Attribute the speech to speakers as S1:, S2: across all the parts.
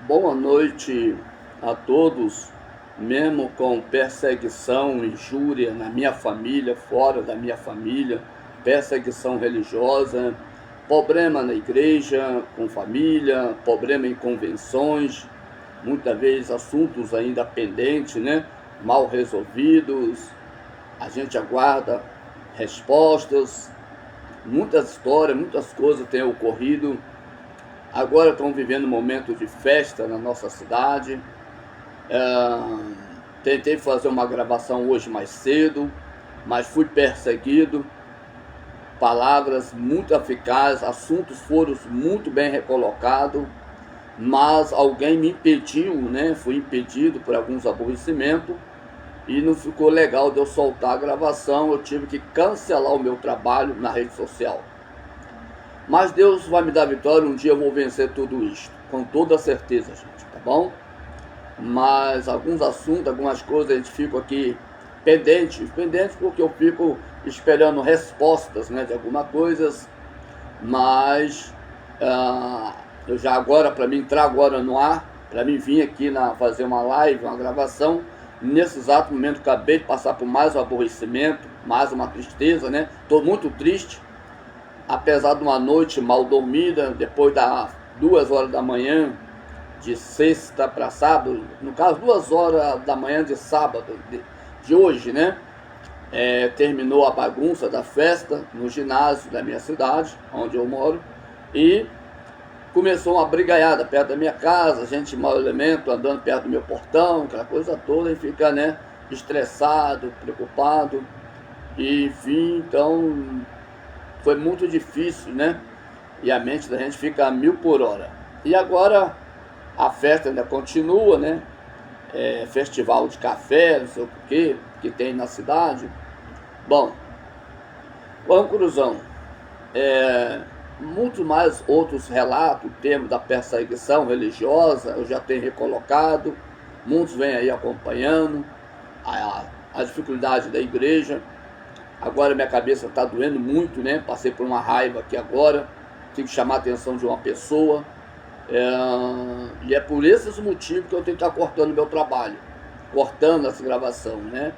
S1: Boa noite a todos, mesmo com perseguição, injúria na minha família, fora da minha família, perseguição religiosa, problema na igreja, com família, problema em convenções, muitas vezes assuntos ainda pendentes, né? Mal resolvidos, a gente aguarda respostas, muitas histórias, muitas coisas têm ocorrido. Agora estamos vivendo um momento de festa na nossa cidade. Tentei fazer uma gravação hoje mais cedo, mas fui perseguido. Palavras muito eficazes, assuntos foram muito bem recolocados, mas alguém me impediu, né? Fui impedido por alguns aborrecimentos e não ficou legal de eu soltar a gravação. Eu tive que cancelar o meu trabalho na rede social. Mas Deus vai me dar vitória, um dia eu vou vencer tudo isso, com toda certeza, gente, tá bom? Mas alguns assuntos, algumas coisas, a gente fica aqui pendente porque eu fico esperando respostas, né, de algumas coisas, mas eu já agora, para mim entrar agora no ar, para mim vir aqui fazer uma live, uma gravação, nesse exato momento acabei de passar por mais um aborrecimento, mais uma tristeza, né, estou muito triste. Apesar de uma noite mal dormida, depois das 2 horas da manhã, de sexta para sábado, no caso 2 horas da manhã de sábado, de hoje, né? Terminou a bagunça da festa no ginásio da minha cidade, onde eu moro, e começou uma brigaiada perto da minha casa, gente mau elemento andando perto do meu portão, aquela coisa toda, e fica, né, estressado, preocupado, e enfim, então foi muito difícil, né? E a mente da gente fica a 1000 por hora. E agora a festa ainda continua, né? Festival de café, não sei o que tem na cidade. Bom, conclusão. Muito mais outros relatos, o termo da perseguição religiosa, eu já tenho recolocado. Muitos vêm aí acompanhando a dificuldade da igreja. Agora minha cabeça está doendo muito, né? Passei por uma raiva aqui agora, tive que chamar a atenção de uma pessoa. E é por esses motivos que eu tenho que estar cortando meu trabalho, cortando essa gravação, né?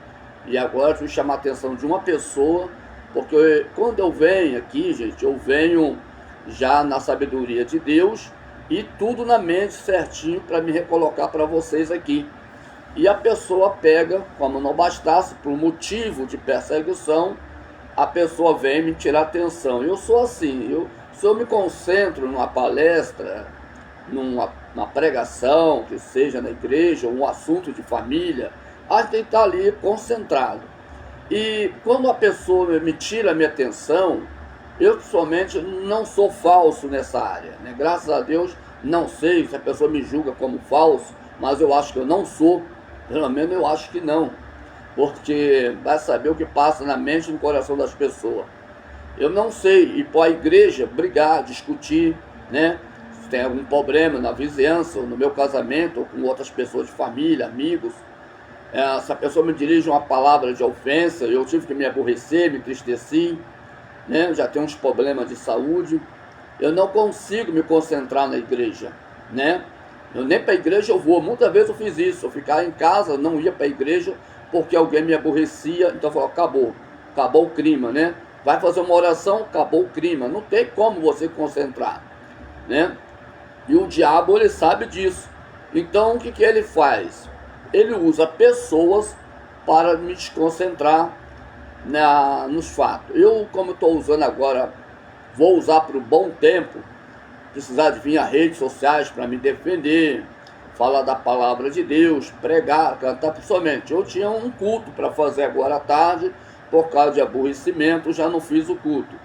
S1: E agora eu tive que chamar a atenção de uma pessoa, porque quando eu venho aqui, gente, eu venho já na sabedoria de Deus e tudo na mente certinho para me recolocar para vocês aqui. E a pessoa pega, como não bastasse, por motivo de perseguição, a pessoa vem me tirar atenção. Eu sou assim, se eu me concentro numa palestra, numa pregação, que seja na igreja, um assunto de família, a gente tem que estar ali concentrado. E quando a pessoa me tira a minha atenção, eu pessoalmente não sou falso nessa área, né? Graças a Deus, não sei se a pessoa me julga como falso, mas eu acho que eu não sou. Pelo menos eu acho que não, porque vai saber o que passa na mente e no coração das pessoas. Eu não sei ir para a igreja brigar, discutir, né? Se tem algum problema na vizinhança, ou no meu casamento, ou com outras pessoas de família, amigos. Se a pessoa me dirige uma palavra de ofensa, eu tive que me aborrecer, me entristeci, né? Já tenho uns problemas de saúde. Eu não consigo me concentrar na igreja, né? Eu nem para a igreja eu vou, muitas vezes eu fiz isso, eu ficava em casa, não ia para a igreja, porque alguém me aborrecia, então eu falava, acabou o clima, né? Vai fazer uma oração, acabou o clima, não tem como você concentrar, né? E o diabo, ele sabe disso, então o que ele faz? Ele usa pessoas para me desconcentrar nos fatos. Eu, como estou usando agora, vou usar por um bom tempo, precisar de vir às redes sociais para me defender, falar da palavra de Deus, pregar, cantar, principalmente. Eu tinha um culto para fazer agora à tarde, por causa de aborrecimento, já não fiz o culto.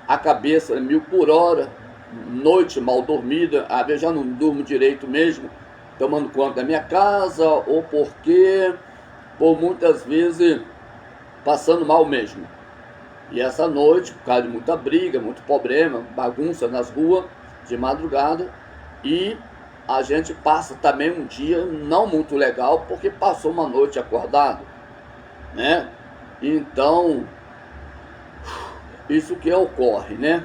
S1: A cabeça é 1000 por hora, noite mal dormida, às vezes já não durmo direito mesmo, tomando conta da minha casa, ou porque, por muitas vezes, passando mal mesmo. E essa noite, por causa de muita briga, muito problema, bagunça nas ruas, de madrugada, e a gente passa também um dia não muito legal, porque passou uma noite acordado, né? Então, isso que ocorre, né?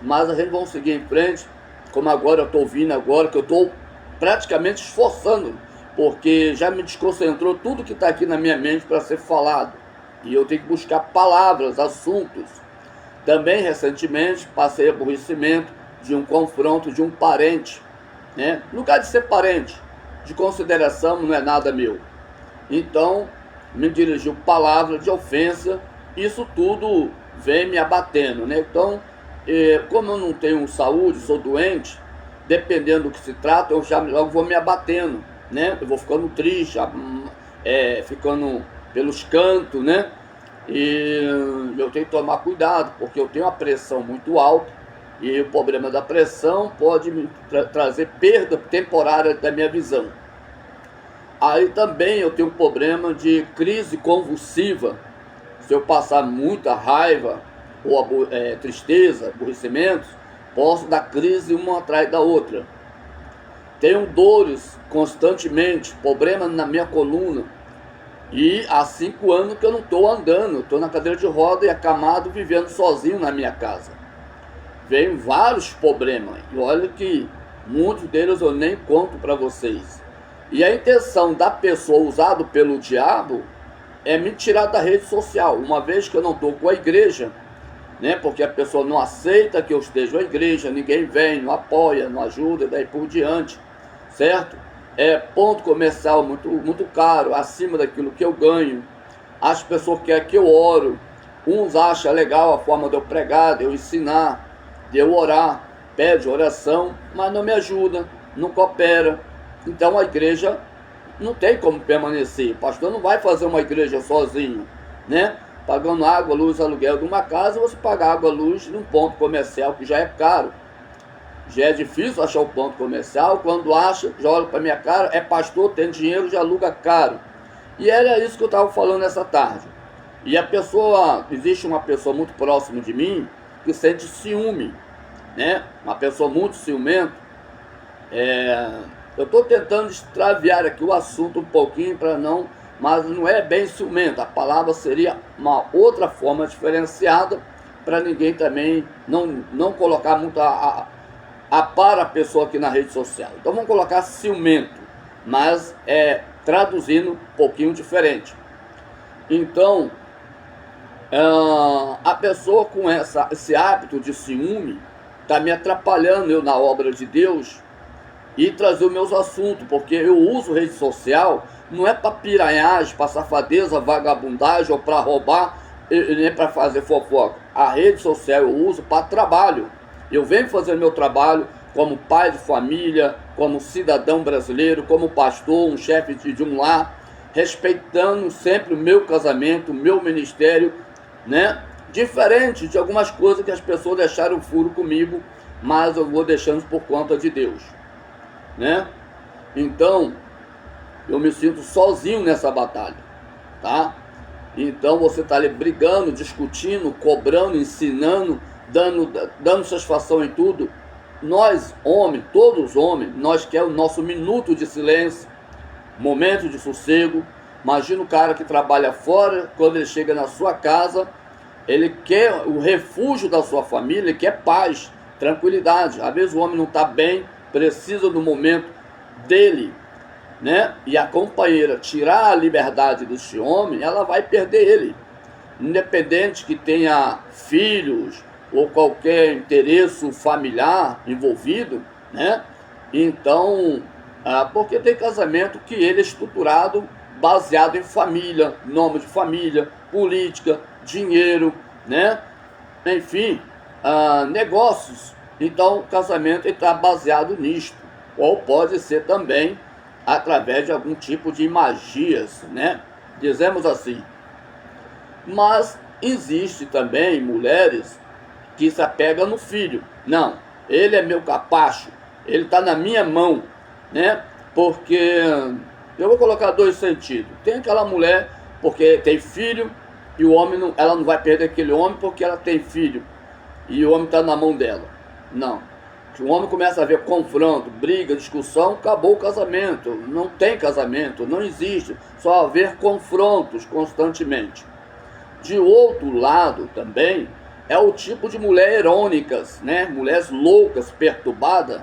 S1: Mas a gente vai seguir em frente, como agora eu estou vindo agora, que eu estou praticamente esforçando, porque já me desconcentrou tudo que está aqui na minha mente para ser falado. E eu tenho que buscar palavras, assuntos. Também, recentemente, passei aborrecimento de um confronto de um parente, né? No lugar de ser parente, de consideração, não é nada meu. Então, me dirigiu palavra de ofensa, isso tudo vem me abatendo, né? Então, como eu não tenho saúde, sou doente, dependendo do que se trata, eu já logo vou me abatendo, né? Eu vou ficando triste, ficando pelos cantos, né? E eu tenho que tomar cuidado, porque eu tenho uma pressão muito alta, e o problema da pressão pode me trazer perda temporária da minha visão. Aí também eu tenho um problema de crise convulsiva. Se eu passar muita raiva, ou tristeza, aborrecimentos, posso dar crise uma atrás da outra. Tenho dores constantemente, problema na minha coluna. E há 5 anos que eu não estou andando, estou na cadeira de roda e acamado, vivendo sozinho na minha casa. Vem vários problemas, e olha que muitos deles eu nem conto para vocês. E a intenção da pessoa usada pelo diabo é me tirar da rede social, uma vez que eu não estou com a igreja, né? Porque a pessoa não aceita que eu esteja na igreja, ninguém vem, não apoia, não ajuda, daí por diante, certo? É ponto comercial muito caro, acima daquilo que eu ganho. As pessoas querem que eu oro, uns acham legal a forma de eu pregar, de eu ensinar, de eu orar, pede oração, mas não me ajuda, não coopera. Então a igreja não tem como permanecer. O pastor não vai fazer uma igreja sozinho, né? Pagando água, luz, aluguel de uma casa, você paga água, luz num ponto comercial que já é caro. Já é difícil achar o ponto comercial. Quando acha, já olha para minha cara, é pastor, tem dinheiro, já aluga caro. E era isso que eu estava falando essa tarde. E a pessoa, existe uma pessoa muito próxima de mim que sente ciúme, né? Uma pessoa muito ciumenta. Eu estou tentando extraviar aqui o assunto um pouquinho para não, mas não é bem ciumento. A palavra seria uma outra forma diferenciada para ninguém também não colocar muito para a pessoa aqui na rede social. Então vamos colocar ciumento, mas traduzindo um pouquinho diferente. Então, a pessoa com esse hábito de ciúme está me atrapalhando eu na obra de Deus e trazer os meus assuntos, porque eu uso rede social não é para piranhagem, para safadeza, vagabundagem ou para roubar, nem para fazer fofoca. A rede social eu uso para trabalho. Eu venho fazer meu trabalho como pai de família, como cidadão brasileiro, como pastor, um chefe de um lar, respeitando sempre o meu casamento, o meu ministério, né? Diferente de algumas coisas que as pessoas deixaram furo comigo, mas eu vou deixando por conta de Deus, né? Então, eu me sinto sozinho nessa batalha, tá? Então você está ali brigando, discutindo, cobrando, ensinando, dando satisfação em tudo. Nós, homens, todos os homens, nós queremos o nosso minuto de silêncio, momento de sossego. Imagina o cara que trabalha fora, quando ele chega na sua casa, ele quer o refúgio da sua família, ele quer paz, tranquilidade. Às vezes o homem não está bem, precisa do momento dele, né? E a companheira tirar a liberdade desse homem, ela vai perder ele, independente que tenha filhos ou qualquer interesse familiar envolvido, né? Então, porque tem casamento que ele é estruturado baseado em família, nome de família, política, dinheiro, né? Enfim, negócios. Então, o casamento está baseado nisto, ou pode ser também através de algum tipo de magias, né? Dizemos assim. Mas existe também mulheres que se apegam no filho. Não, ele é meu capacho, ele está na minha mão, né? Porque eu vou colocar 2 sentidos. Tem aquela mulher porque tem filho e o homem ela não vai perder aquele homem porque ela tem filho e o homem está na mão dela. Não. Se o homem começa a ver confronto, briga, discussão, acabou o casamento. Não tem casamento, não existe. Só haver confrontos constantemente. De outro lado também, é o tipo de mulher irônicas, né? Mulheres loucas, perturbadas,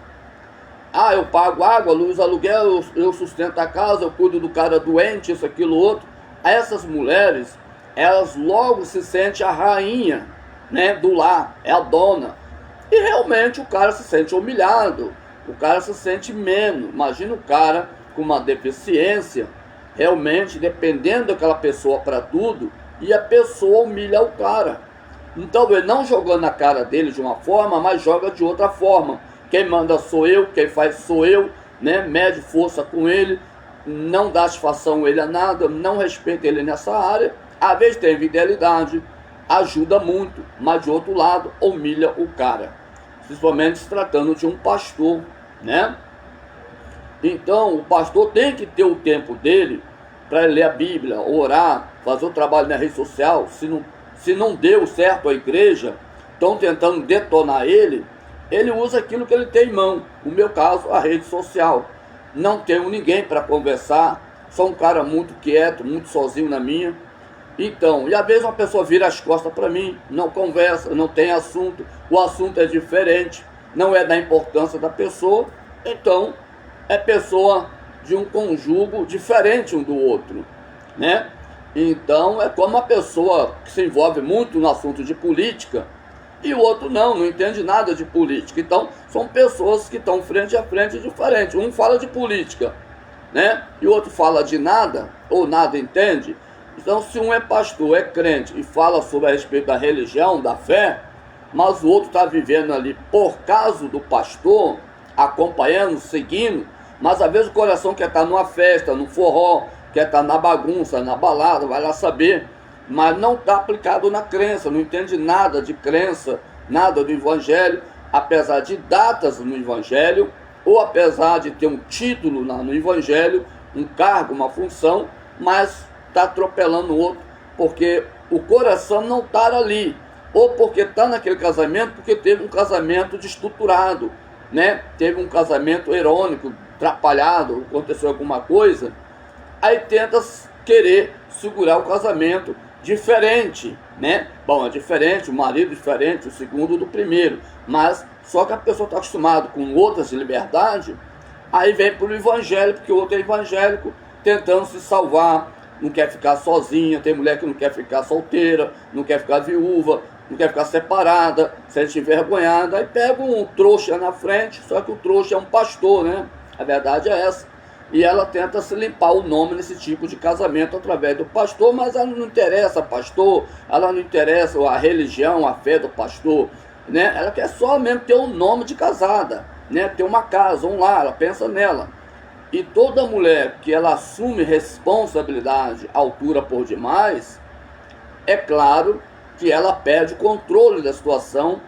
S1: Ah, eu pago água, luz, aluguel, eu sustento a casa, eu cuido do cara doente, isso, aquilo, outro. Essas mulheres, elas logo se sentem a rainha, né, do lar, é a dona. E realmente o cara se sente humilhado, o cara se sente menos. Imagina o cara com uma deficiência, realmente dependendo daquela pessoa para tudo, e a pessoa humilha o cara. Então ele não jogando na cara dele de uma forma, mas joga de outra forma. Quem manda sou eu, quem faz sou eu, né? Mede força com ele, não dá satisfação ele a nada, não respeita ele nessa área. Às vezes tem fidelidade, ajuda muito, mas de outro lado humilha o cara, principalmente se tratando de um pastor, né? Então o pastor tem que ter o tempo dele para ler a Bíblia, orar, fazer o trabalho na rede social. Se não deu certo a igreja, estão tentando detonar ele usa aquilo que ele tem em mão. No meu caso, a rede social. Não tenho ninguém para conversar, sou um cara muito quieto, muito sozinho na minha. Então, e às vezes uma pessoa vira as costas para mim, não conversa, não tem assunto, o assunto é diferente, não é da importância da pessoa, então é pessoa de um conjugo diferente um do outro, né? Então é como uma pessoa que se envolve muito no assunto de política e o outro não entende nada de política. Então são pessoas que estão frente a frente diferentes. Um fala de política, né? E o outro fala de nada, ou nada entende. Então se um é pastor, é crente e fala sobre a respeito da religião, da fé, mas o outro está vivendo ali por causa do pastor, acompanhando, seguindo, mas às vezes o coração quer estar numa festa, no forró, quer estar na bagunça, na balada, vai lá saber, mas não está aplicado na crença, não entende nada de crença, nada do evangelho, apesar de datas no evangelho, ou apesar de ter um título no evangelho, um cargo, uma função, mas está atropelando o outro, porque o coração não está ali, ou porque está naquele casamento, porque teve um casamento desestruturado, né? Teve um casamento irônico, atrapalhado, aconteceu alguma coisa, aí tenta querer segurar o casamento diferente, né? Bom, é diferente, o marido diferente, o segundo do primeiro, mas só que a pessoa está acostumada com outras liberdades, aí vem para o evangelho, porque o outro é evangélico, tentando se salvar, não quer ficar sozinha, tem mulher que não quer ficar solteira, não quer ficar viúva, não quer ficar separada, sente envergonhada, aí pega um trouxa na frente, só que o trouxa é um pastor, né? A verdade é essa. E ela tenta se limpar o nome nesse tipo de casamento através do pastor, mas ela não interessa pastor, ela não interessa a religião, a fé do pastor, né? Ela quer só mesmo ter um nome de casada, né? Ter uma casa, um lar, ela pensa nela. E toda mulher que ela assume responsabilidade, altura por demais, é claro que ela perde o controle da situação,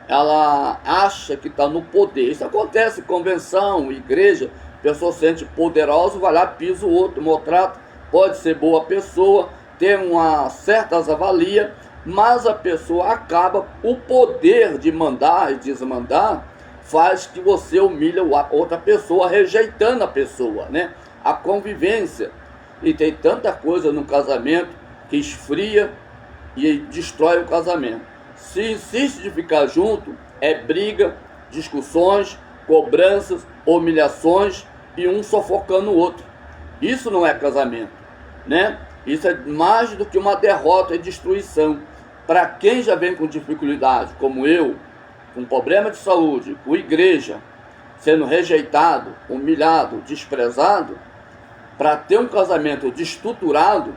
S1: ela acha que está no poder. Isso acontece em convenção, igreja, a pessoa se sente poderosa, vai lá, pisa o outro, maltrata, pode ser boa pessoa, ter uma certa avalia, mas a pessoa acaba, o poder de mandar e desmandar, faz que você humilha outra pessoa, rejeitando a pessoa, né? A convivência. E tem tanta coisa no casamento que esfria e destrói o casamento. Se insiste de ficar junto, é briga, discussões, cobranças, humilhações e um sufocando o outro. Isso não é casamento, né? Isso é mais do que uma derrota e destruição. Para quem já vem com dificuldade, como eu, com problema de saúde, com igreja, sendo rejeitado, humilhado, desprezado, para ter um casamento desestruturado,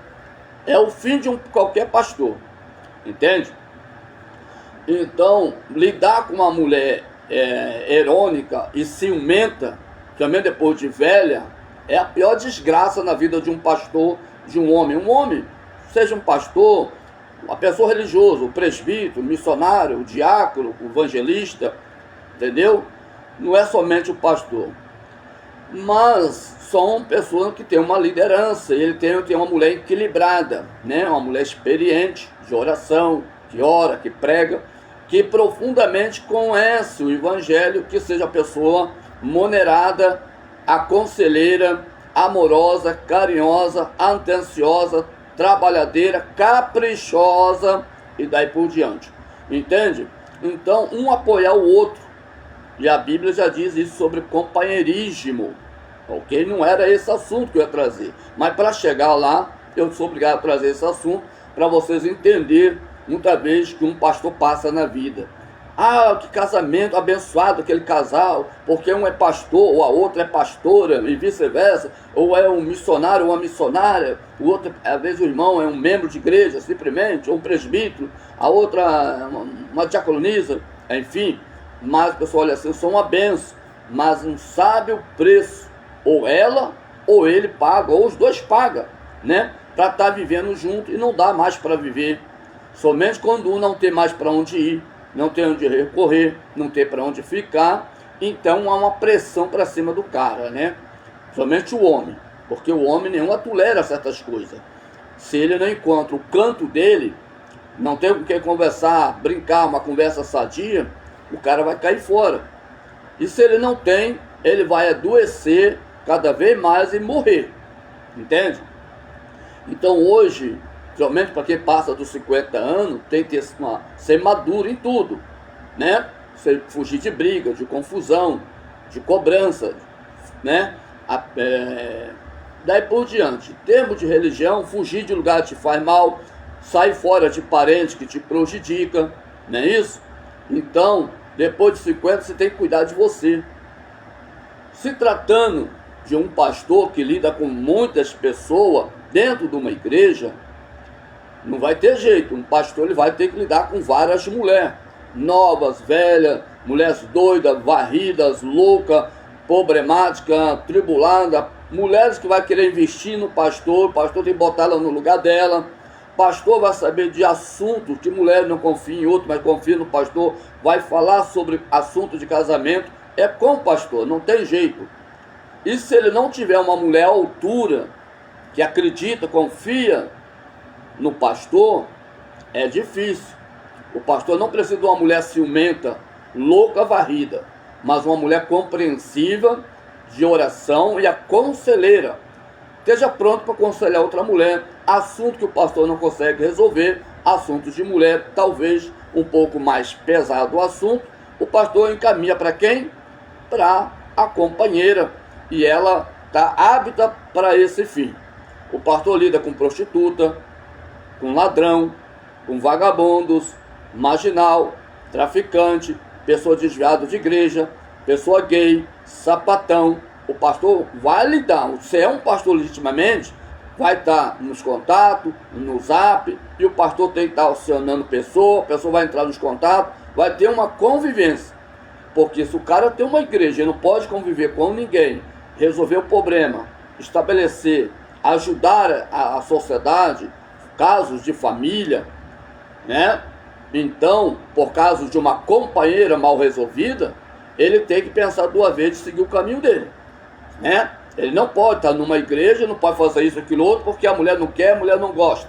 S1: é o fim de qualquer pastor, entende? Então, lidar com uma mulher irônica e ciumenta, também depois de velha, é a pior desgraça na vida de um pastor, de um homem. Um homem, seja um pastor, uma pessoa religiosa, o presbítero, o missionário, o diácono, o evangelista, entendeu? Não é somente o pastor. Mas são pessoas que têm uma liderança, ele tem uma mulher equilibrada, né? Uma mulher experiente, de oração, que ora, que prega, que profundamente conhece o evangelho, que seja pessoa moderada, aconselheira, amorosa, carinhosa, atenciosa, trabalhadeira, caprichosa e daí por diante. Entende? Então, um apoiar o outro. E a Bíblia já diz isso sobre companheirismo. Ok? Não era esse assunto que eu ia trazer. Mas para chegar lá, eu sou obrigado a trazer esse assunto para vocês entenderem muitas vezes que um pastor passa na vida. Ah, que casamento abençoado aquele casal, porque um é pastor ou a outra é pastora e vice-versa, ou é um missionário ou uma missionária, o outro, às vezes o irmão é um membro de igreja simplesmente, ou um presbítero, a outra uma diaconisa, enfim. Mas o pessoal olha assim, são uma benção, mas não sabe o preço, ou ela ou ele paga, ou os dois pagam, né? Para estar vivendo junto, e não dá mais para viver. Somente quando um não tem mais para onde ir, não tem onde recorrer, não tem para onde ficar, então há uma pressão para cima do cara, né? Somente o homem, porque o homem nenhum tolera certas coisas. Se ele não encontra o canto dele, não tem com quem conversar, brincar, uma conversa sadia, o cara vai cair fora. E se ele não tem, ele vai adoecer cada vez mais e morrer, entende? Então hoje, realmente para quem passa dos 50 anos, tem que ser maduro em tudo, né? Você fugir de briga, de confusão, de cobrança, né? Daí por diante, em termos de religião, fugir de lugar que te faz mal, sair fora de parente que te prejudica, não é isso? Então, depois de 50, você tem que cuidar de você. Se tratando de um pastor que lida com muitas pessoas dentro de uma igreja, não vai ter jeito. Um pastor ele vai ter que lidar com várias mulheres, novas, velhas, mulheres doidas, varridas, loucas, problemáticas, tribuladas, mulheres que vai querer investir no pastor, o pastor tem que botar ela no lugar dela. O pastor vai saber de assuntos que mulheres não confiam em outro, mas confiam no pastor, vai falar sobre assuntos de casamento, é com o pastor, não tem jeito. E se ele não tiver uma mulher à altura, que acredita, confia no pastor, é difícil. O pastor não precisa de uma mulher ciumenta, louca, varrida, mas uma mulher compreensiva, de oração e aconselheira. Esteja pronto para aconselhar outra mulher, assunto que o pastor não consegue resolver, assuntos de mulher, talvez um pouco mais pesado o assunto, o pastor encaminha para quem? Para a companheira, e ela está apta para esse fim. O pastor lida com prostituta, com ladrão, com vagabundos, marginal, traficante, pessoa desviada de igreja, pessoa gay, sapatão. O pastor vai lidar, se é um pastor legitimamente, vai estar nos contatos, no zap, e o pastor tem que estar acionando a pessoa vai entrar nos contatos, vai ter uma convivência. Porque se o cara tem uma igreja e não pode conviver com ninguém, resolver o problema, estabelecer, ajudar a sociedade, casos de família, né? Então, por causa de uma companheira mal resolvida, ele tem que pensar duas vezes de seguir o caminho dele, né? Ele não pode estar numa igreja, não pode fazer isso, aquilo, outro, porque a mulher não quer, a mulher não gosta,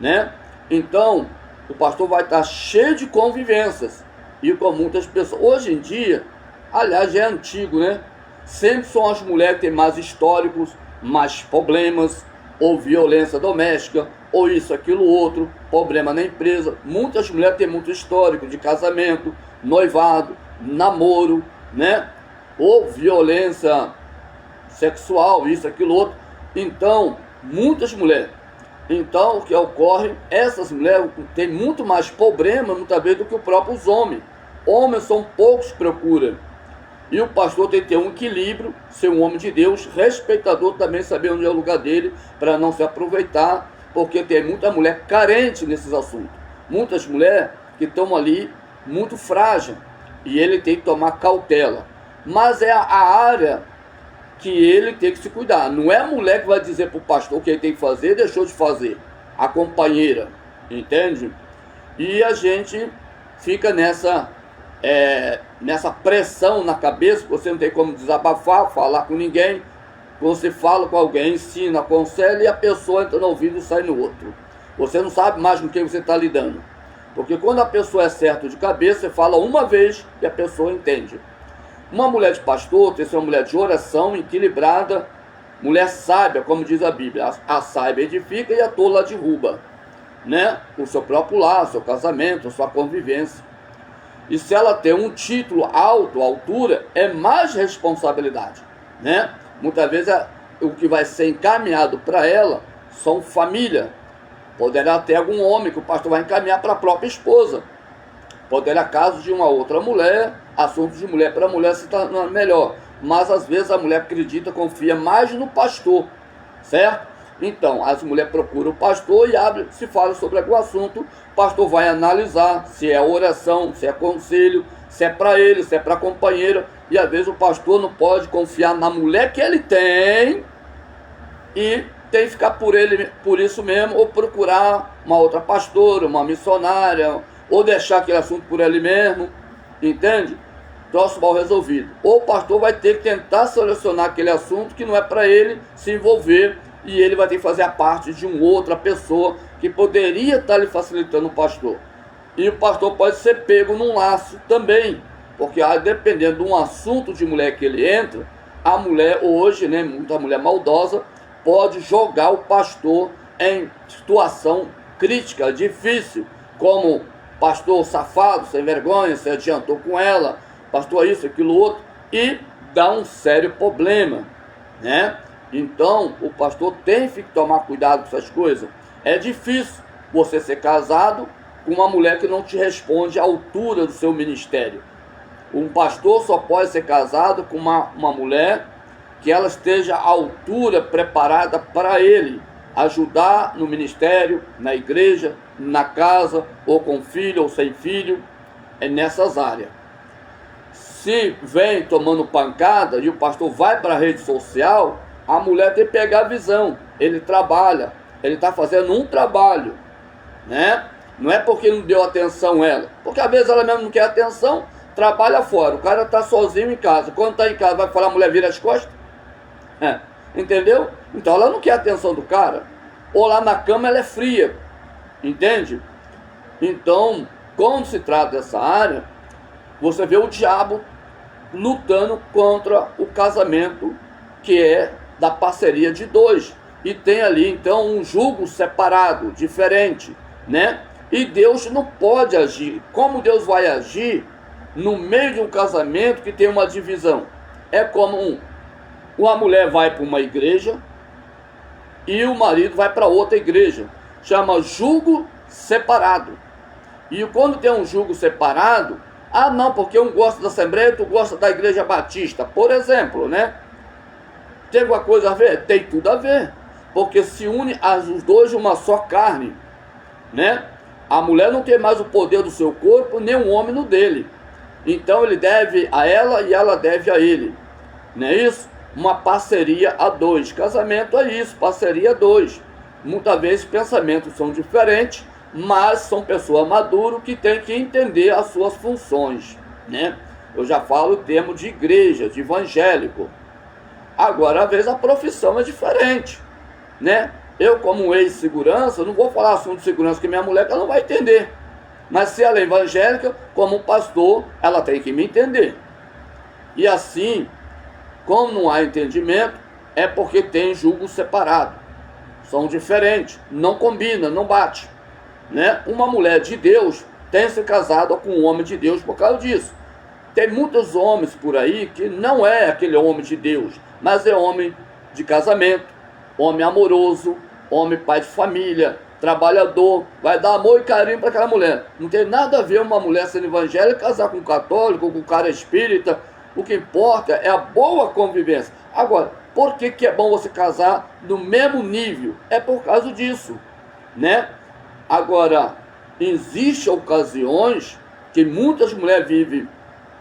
S1: né? Então, o pastor vai estar cheio de convivências e com muitas pessoas. Hoje em dia, aliás, já é antigo, né? Sempre são as mulheres que têm mais históricos, mais problemas, ou violência doméstica, ou isso, aquilo, outro, problema na empresa. Muitas mulheres têm muito histórico de casamento, noivado, namoro, né? Ou violência sexual, isso, aquilo, outro. Então, muitas mulheres. Então, o que ocorre, essas mulheres têm muito mais problema, muitas vezes, do que os próprios homens. Homens são poucos que procuram. E o pastor tem que ter um equilíbrio, ser um homem de Deus, respeitador também, saber onde é o lugar dele, para não se aproveitar, porque tem muita mulher carente nesses assuntos. Muitas mulheres que estão ali muito frágeis, e ele tem que tomar cautela. Mas é a área que ele tem que se cuidar. Não é a mulher que vai dizer para o pastor o que ele tem que fazer, deixou de fazer. A companheira, entende? E a gente fica nessa pressão na cabeça, você não tem como desabafar, falar com ninguém. Você fala com alguém, ensina, aconselha, e a pessoa entra no ouvido e sai no outro. Você não sabe mais com quem você está lidando. Porque quando a pessoa é certa de cabeça, você fala uma vez e a pessoa entende. Uma mulher de pastor tem que ser uma mulher de oração, equilibrada, mulher sábia, como diz a Bíblia. A sábia edifica e a tola derruba, né? O seu próprio lar, o seu casamento, a sua convivência. E se ela tem um título alto, altura, é mais responsabilidade, né? Muitas vezes o que vai ser encaminhado para ela são família. Poderá ter algum homem que o pastor vai encaminhar para a própria esposa. Poderá caso de uma outra mulher, assuntos de mulher para mulher se tornando melhor. Mas às vezes a mulher acredita, confia mais no pastor, certo? Então, as mulheres procuram o pastor e se fala sobre algum assunto, o pastor vai analisar se é oração, se é conselho, se é para ele, se é para a companheira, e às vezes o pastor não pode confiar na mulher que ele tem e tem que ficar por isso mesmo, ou procurar uma outra pastora, uma missionária, ou deixar aquele assunto por ele mesmo, entende? Troço mal resolvido. Ou o pastor vai ter que tentar solucionar aquele assunto que não é para ele se envolver, e ele vai ter que fazer a parte de uma outra pessoa que poderia estar lhe facilitando o pastor. E o pastor pode ser pego num laço também, porque dependendo de um assunto de mulher que ele entra, a mulher hoje, né, muita mulher maldosa, pode jogar o pastor em situação crítica, difícil, como pastor safado, sem vergonha, se adiantou com ela, pastor isso, aquilo outro, e dá um sério problema, né? Então, o pastor tem que tomar cuidado com essas coisas. É difícil você ser casado com uma mulher que não te responde à altura do seu ministério. Um pastor só pode ser casado com uma mulher que ela esteja à altura, preparada para ele, ajudar no ministério, na igreja, na casa, ou com filho ou sem filho, é nessas áreas. Se vem tomando pancada e o pastor vai para a rede social, a mulher tem que pegar a visão. Ele trabalha, ele está fazendo um trabalho, né? Não é porque não deu atenção ela, porque às vezes ela mesmo não quer atenção, trabalha fora. O cara está sozinho em casa. Quando está em casa, vai falar, a mulher vira as costas? Entendeu? Então ela não quer a atenção do cara. Ou lá na cama ela é fria, entende? Então, quando se trata dessa área, você vê o diabo lutando contra o casamento, que é da parceria de dois, e tem ali então um jugo separado, diferente, né? E Deus não pode agir. Como Deus vai agir no meio de um casamento que tem uma divisão? É como uma mulher vai para uma igreja e o marido vai para outra igreja. Chama jugo separado. E quando tem um jugo separado, não, porque um gosta da Assembleia e outro gosta da Igreja Batista, por exemplo, né? Tem alguma coisa a ver? Tem tudo a ver, porque se une os dois de uma só carne, né? A mulher não tem mais o poder do seu corpo, nem o homem no dele. Então ele deve a ela e ela deve a ele, não é isso? Uma parceria a dois. Casamento é isso, parceria a dois. Muitas vezes pensamentos são diferentes, mas são pessoas maduras que têm que entender as suas funções, né? Eu já falo o termo de igreja, de evangélico. Agora, às vezes, a profissão é diferente, né? Eu, como ex-segurança, não vou falar assunto de segurança que minha mulher ela não vai entender. Mas se ela é evangélica, como pastor, ela tem que me entender. E assim, como não há entendimento, é porque tem julgo separado. São diferentes, não combina, não bate, né? Uma mulher de Deus tem se casado com um homem de Deus por causa disso. Tem muitos homens por aí que não é aquele homem de Deus, mas é homem de casamento, homem amoroso, homem pai de família, trabalhador, vai dar amor e carinho para aquela mulher. Não tem nada a ver uma mulher sendo evangélica casar com um católico, com um cara espírita. O que importa é a boa convivência. Agora, por que é bom você casar no mesmo nível? É por causa disso, né? Agora, existem ocasiões que muitas mulheres vivem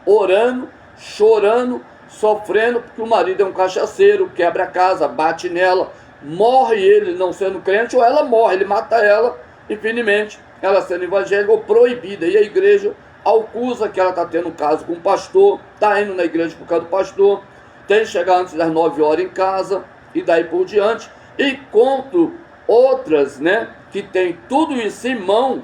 S1: orando, chorando, sofrendo, porque o marido é um cachaceiro, quebra a casa, bate nela, morre ele não sendo crente, ou ela morre, ele mata ela, infelizmente, ela sendo evangélica ou proibida, e a igreja acusa que ela está tendo um caso com o pastor, está indo na igreja por causa do pastor, tem que chegar antes das 9 horas em casa, e daí por diante, e conto outras, né, que tem tudo isso em mão,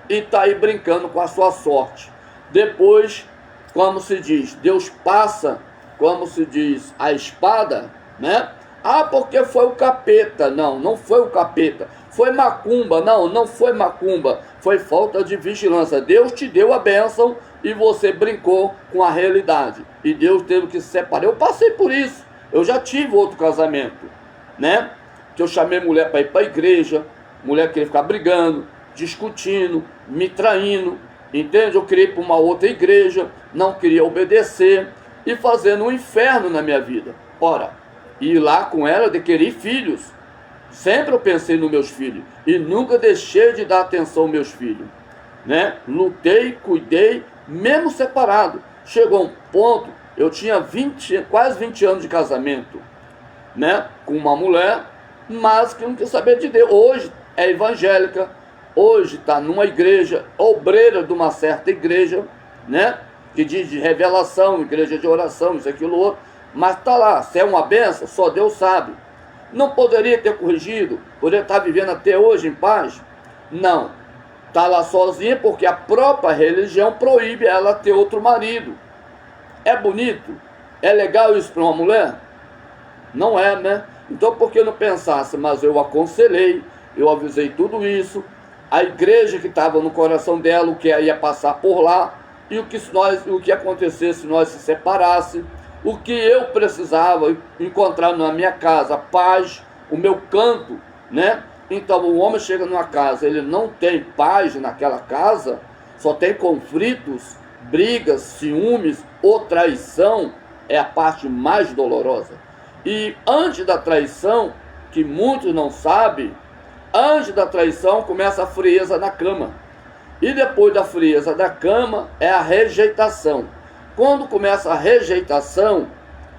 S1: e está aí brincando com a sua sorte. Depois, como se diz, Deus passa, como se diz, a espada, né? Porque foi o capeta. Não, não foi o capeta. Foi macumba. Não, não foi macumba. foi falta de vigilância. Deus te deu a bênção e você brincou com a realidade. E Deus teve que se separar. Eu passei por isso. Eu já tive outro casamento, né? Que eu chamei mulher para ir para a igreja, mulher queria ficar brigando, discutindo, me traindo, entende? Eu queria ir para uma outra igreja, não queria obedecer e fazendo um inferno na minha vida. Ora, ir lá com ela de querer filhos. Sempre eu pensei nos meus filhos e nunca deixei de dar atenção aos meus filhos, né? Lutei, cuidei, mesmo separado. Chegou um ponto, eu tinha quase 20 anos de casamento, né? Com uma mulher, mas que não quer saber de Deus. Hoje é evangélica, hoje está numa igreja, obreira de uma certa igreja, né? Que diz de revelação, igreja de oração, isso, aquilo, outro. Mas está lá, se é uma benção, só Deus sabe. Não poderia ter corrigido, poderia estar vivendo até hoje em paz? Não. Está lá sozinha porque a própria religião proíbe ela ter outro marido. É bonito? É legal isso para uma mulher? Não é, né? Então por que não pensasse? Mas eu aconselhei, eu avisei tudo isso, a igreja que estava no coração dela, o que ia passar por lá, e o que acontecesse se nós se separássemos, o que eu precisava encontrar na minha casa, paz, o meu canto, né? Então o homem chega numa casa, ele não tem paz naquela casa, só tem conflitos, brigas, ciúmes ou traição, é a parte mais dolorosa. E antes da traição, que muitos não sabem, antes da traição começa a frieza na cama. E depois da frieza da cama é a rejeitação. Quando começa a rejeitação,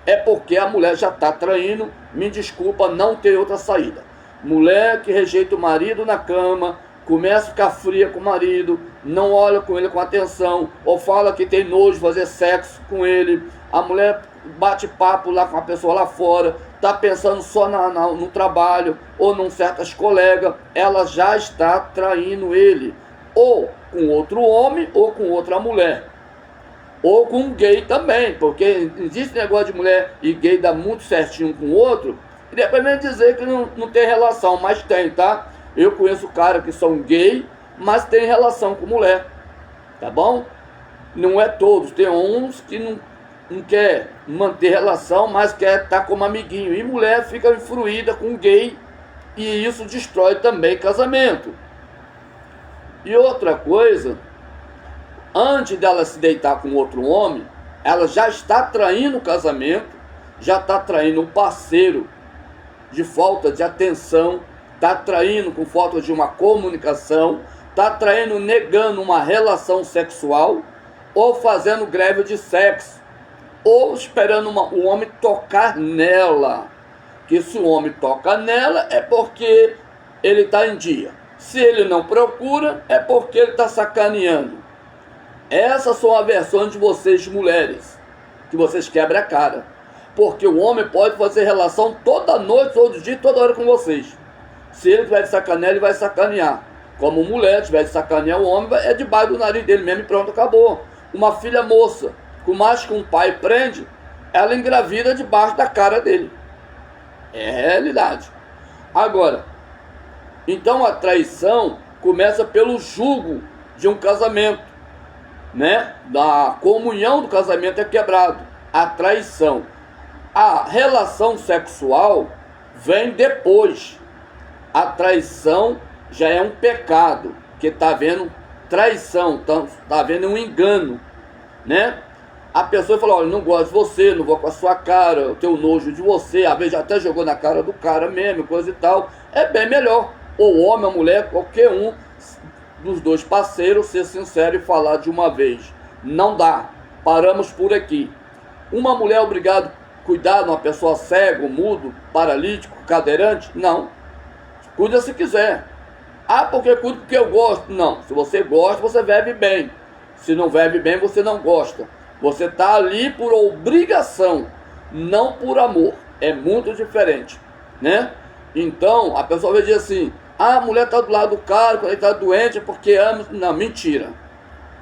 S1: é porque a mulher já está traindo, me desculpa, não tem outra saída. Mulher que rejeita o marido na cama, começa a ficar fria com o marido, não olha com ele com atenção, ou fala que tem nojo de fazer sexo com ele. A mulher bate papo lá com a pessoa lá fora, está pensando só no trabalho, ou num certas colegas, ela já está traindo ele, ou com outro homem, ou com outra mulher. Ou com um gay também, porque existe negócio de mulher e gay dá muito certinho com o outro, e depois vem dizer que não tem relação, mas tem, tá? Eu conheço caras que são gay, mas tem relação com mulher, tá bom? Não é todos, tem uns que não quer manter relação, mas quer estar como amiguinho, e mulher fica influída com gay, e isso destrói também casamento. E outra coisa, antes dela se deitar com outro homem, ela já está traindo o casamento, já está traindo um parceiro de falta de atenção, está traindo com falta de uma comunicação, está traindo negando uma relação sexual, ou fazendo greve de sexo, ou esperando o homem tocar nela. Que se o homem toca nela é porque ele está em dia. Se ele não procura, é porque ele está sacaneando. Essas são as versões de vocês, mulheres, que vocês quebram a cara. Porque o homem pode fazer relação toda noite, todo dia, toda hora com vocês. Se ele tiver de sacanear, ele vai sacanear. Como mulher tiver de sacanear o homem, é debaixo do nariz dele mesmo e pronto, acabou. Uma filha moça, por mais que um pai prende, ela engravida debaixo da cara dele. É realidade. Agora, então a traição começa pelo jugo de um casamento, né? Da comunhão do casamento é quebrado. A traição. A relação sexual vem depois. A traição já é um pecado, que está havendo traição, está havendo um engano, né? A pessoa fala, olha, não gosto de você, não vou com a sua cara, eu tenho nojo de você, às vezes já até jogou na cara do cara mesmo, coisa e tal. É bem melhor, ou homem, ou mulher, qualquer um dos dois parceiros, ser sincero e falar de uma vez. Não dá, paramos por aqui. Uma mulher obrigada a cuidar de uma pessoa cego, mudo, paralítico, cadeirante? Não. Cuida se quiser. Ah, porque cuida porque eu gosto. Não, se você gosta, você vive bem. Se não vive bem, você não gosta. Você está ali por obrigação, não por amor. É muito diferente, né? Então, a pessoa vai dizer assim, ah, a mulher está do lado do cara, quando ele está doente é porque ama. Não, mentira.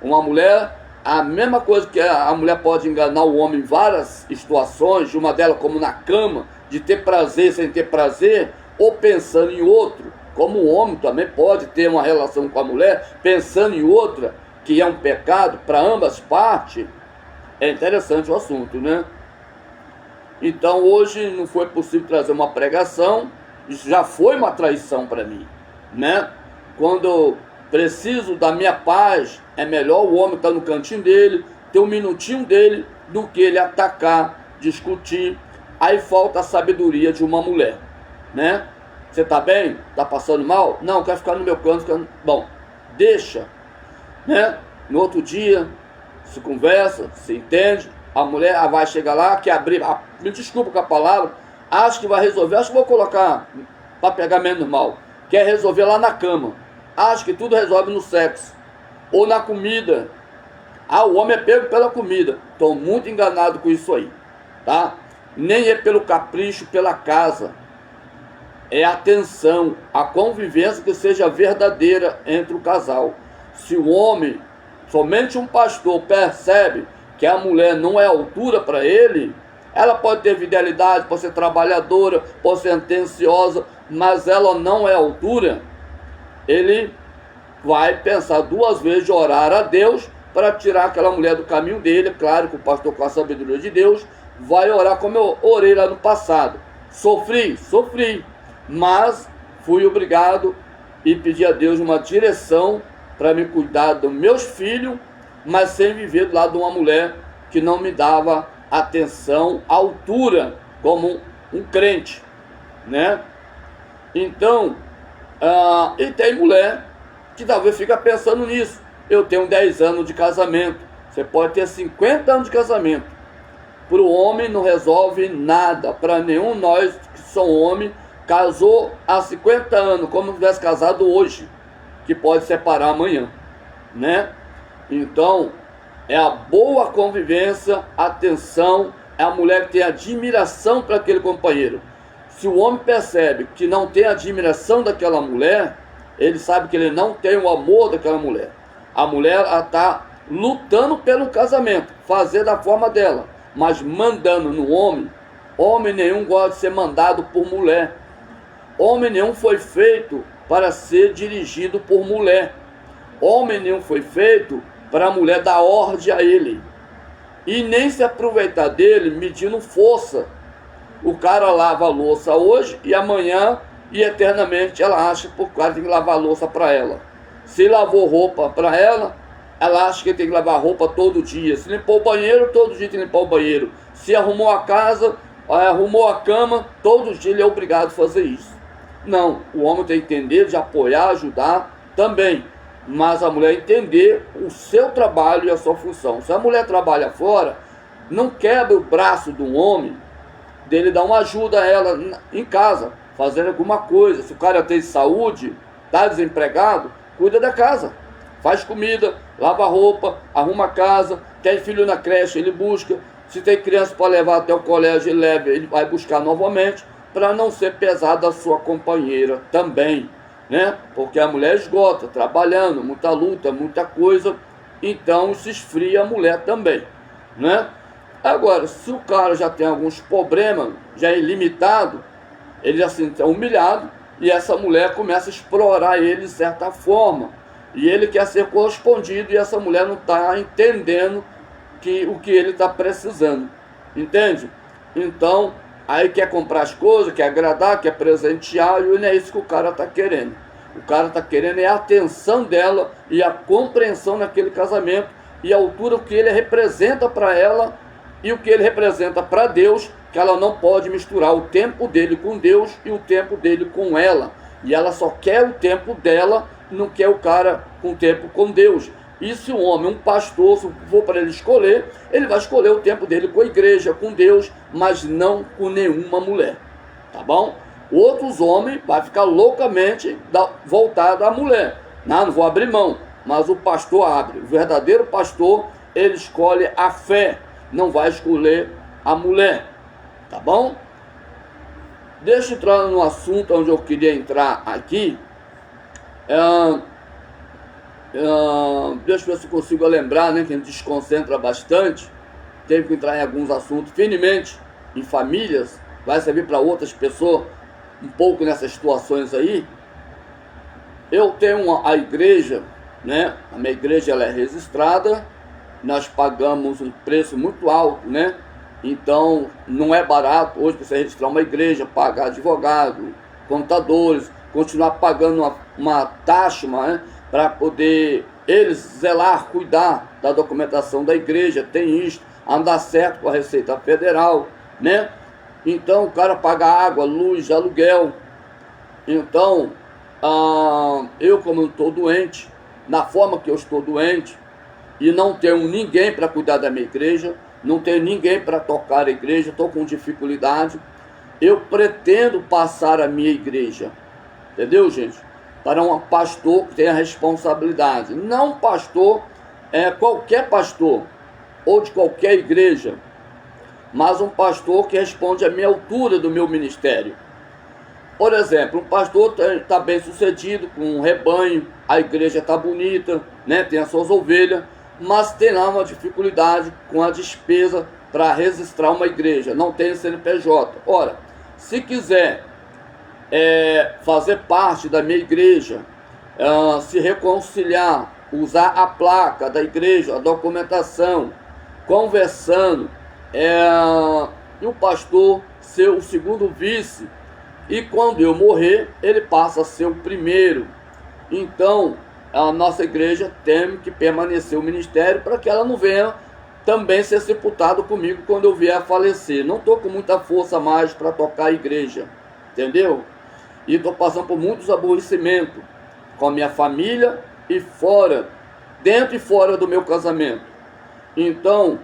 S1: Uma mulher, a mesma coisa que a mulher pode enganar o homem em várias situações, uma delas como na cama, de ter prazer sem ter prazer, ou pensando em outro, como o homem também pode ter uma relação com a mulher, pensando em outra, que é um pecado para ambas partes. É interessante o assunto, né? Então hoje não foi possível trazer uma pregação, isso já foi uma traição para mim, né? Quando eu preciso da minha paz, é melhor o homem estar no cantinho dele, ter um minutinho dele, do que ele atacar, discutir. Aí falta a sabedoria de uma mulher, né? Você tá bem? Tá passando mal? Não, quero ficar no meu canto. Bom, deixa, né? No outro dia, se conversa, se entende. A mulher vai chegar lá, quer abrir, me desculpa com a palavra, acho que vai resolver, acho que vou colocar para pegar menos mal. Quer resolver lá na cama. Acho que tudo resolve no sexo ou na comida. Ah, o homem é pego pela comida. Estou muito enganado com isso aí, tá? Nem é pelo capricho, pela casa. É a atenção, a convivência que seja verdadeira entre o casal. Se o homem, somente um pastor, percebe que a mulher não é altura para ele, ela pode ter fidelidade, pode ser trabalhadora, pode ser atenciosa, mas ela não é altura, ele vai pensar duas vezes de orar a Deus para tirar aquela mulher do caminho dele. É claro que o pastor, com a sabedoria de Deus, vai orar como eu orei lá no passado. Sofri, mas fui obrigado e pedi a Deus uma direção para me cuidar dos meus filhos, mas sem viver do lado de uma mulher que não me dava atenção, altura, como um crente, né? Então, e tem mulher que talvez fica pensando nisso. Eu tenho 10 anos de casamento, você pode ter 50 anos de casamento. Para o homem não resolve nada, para nenhum nós que somos homens, casou há 50 anos, como se tivesse casado hoje, que pode separar amanhã, né? Então, é a boa convivência, atenção, é a mulher que tem admiração para aquele companheiro. Se o homem percebe que não tem admiração daquela mulher, ele sabe que ele não tem o amor daquela mulher. A mulher está lutando pelo casamento, fazer da forma dela, mas mandando no homem. Homem nenhum gosta de ser mandado por mulher. Homem nenhum foi feito para ser dirigido por mulher. Homem nenhum foi feito para a mulher dar ordem a ele. E nem se aproveitar dele medindo força. O cara lava a louça hoje e amanhã e eternamente ela acha que o cara tem que lavar a louça para ela. Se lavou roupa para ela, ela acha que tem que lavar roupa todo dia. Se limpou o banheiro, todo dia tem que limpar o banheiro. Se arrumou a casa, arrumou a cama, todo dia ele é obrigado a fazer isso. Não, o homem tem que entender, de apoiar, ajudar também. Mas a mulher entender o seu trabalho e a sua função. Se a mulher trabalha fora, não quebra o braço do homem, dele dar uma ajuda a ela em casa, fazendo alguma coisa. Se o cara tem saúde, está desempregado, cuida da casa. Faz comida, lava roupa, arruma a casa, tem filho na creche, ele busca. Se tem criança para levar até o colégio, ele leva, ele vai buscar novamente, para não ser pesado a sua companheira também, né? Porque a mulher esgota, trabalhando, muita luta, muita coisa, então se esfria a mulher também, né? Agora, se o cara já tem alguns problemas, já é ilimitado, ele já se sente humilhado, e essa mulher começa a explorar ele de certa forma, e ele quer ser correspondido, e essa mulher não está entendendo o que ele está precisando, entende? Então, aí quer comprar as coisas, quer agradar, quer presentear, e não é isso que o cara está querendo. O cara está querendo é a atenção dela e a compreensão naquele casamento, e a altura que ele representa para ela e o que ele representa para Deus, que ela não pode misturar o tempo dele com Deus e o tempo dele com ela. E ela só quer o tempo dela, não quer o cara com o tempo com Deus. E se um homem, um pastor, se for para ele escolher, ele vai escolher o tempo dele com a igreja, com Deus, mas não com nenhuma mulher, tá bom? Outros homens vai ficar loucamente voltado à mulher. Não vou abrir mão, mas o pastor abre. O verdadeiro pastor, ele escolhe a fé, não vai escolher a mulher, tá bom? Deixa eu entrar no assunto onde eu queria entrar aqui. Deixa eu ver se consigo lembrar, né, que a gente desconcentra bastante. Teve que entrar em alguns assuntos, firmemente, em famílias, vai servir para outras pessoas, um pouco nessas situações aí. eu tenho a igreja, né? A minha igreja ela é registrada, nós pagamos um preço muito alto, né? Então não é barato hoje você registrar uma igreja, pagar advogado, contadores, continuar pagando uma taxa, né? Para poder eles zelar, cuidar da documentação da igreja, tem isso, andar certo com a Receita Federal, né? Então o cara paga água, luz, aluguel. Então eu, como não estou doente, na forma que eu estou doente, e não tenho ninguém para cuidar da minha igreja, não tenho ninguém para tocar a igreja, estou com dificuldade, eu pretendo passar a minha igreja, entendeu, gente? Para um pastor que tenha responsabilidade, não um pastor, qualquer pastor, ou de qualquer igreja, mas um pastor que responde à minha altura do meu ministério. Por exemplo, um pastor está bem sucedido, com um rebanho, a igreja está bonita, né? Tem as suas ovelhas, mas tem lá uma dificuldade com a despesa para registrar uma igreja, não tem CNPJ. Ora, se quiser fazer parte da minha igreja, se reconciliar, usar a placa da igreja, a documentação, conversando, e o pastor ser o segundo vice, e quando eu morrer, ele passa a ser o primeiro. Então, a nossa igreja tem que permanecer o ministério para que ela não venha também ser sepultada comigo quando eu vier a falecer. Não estou com muita força mais para tocar a igreja, entendeu? E estou passando por muitos aborrecimentos com a minha família e fora, dentro e fora do meu casamento. Então,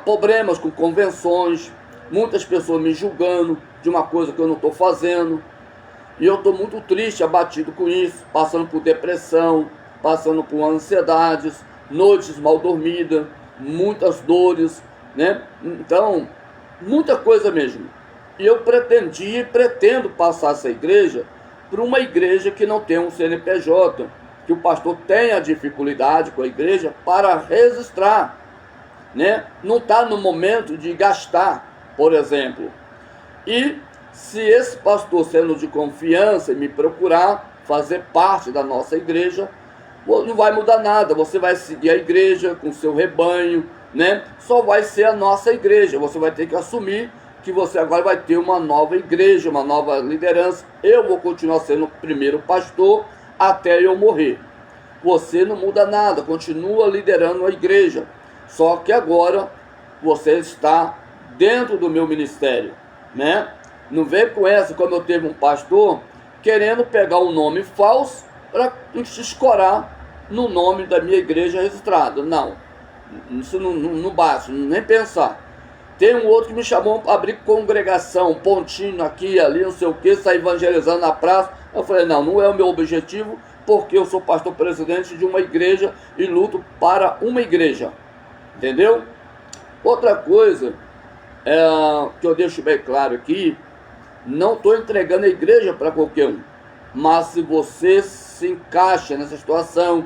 S1: problemas com convenções, muitas pessoas me julgando de uma coisa que eu não estou fazendo, e eu estou muito triste, abatido com isso, passando por depressão, passando por ansiedades, noites mal dormidas, muitas dores, né? Então, muita coisa mesmo. E eu pretendia e pretendo passar essa igreja para uma igreja que não tem um CNPJ, que o pastor tenha dificuldade com a igreja para registrar, né? Não está no momento de gastar, por exemplo. E se esse pastor, sendo de confiança, me procurar fazer parte da nossa igreja, não vai mudar nada. Você vai seguir a igreja com seu rebanho, né? Só vai ser a nossa igreja. Você vai ter que assumir que você agora vai ter uma nova igreja, uma nova liderança. Eu vou continuar sendo o primeiro pastor até eu morrer. Você não muda nada, continua liderando a igreja. Só que agora você está dentro do meu ministério, né? Não vem com essa, como eu teve um pastor querendo pegar um nome falso para escorar no nome da minha igreja registrada. Não, isso não basta, nem pensar. Tem um outro que me chamou para abrir congregação, pontinho aqui, ali, não sei o que, sair evangelizando na praça. Eu falei, não é o meu objetivo, porque eu sou pastor presidente de uma igreja e luto para uma igreja. Entendeu? Outra coisa que eu deixo bem claro aqui, não estou entregando a igreja para qualquer um, mas se você se encaixa nessa situação,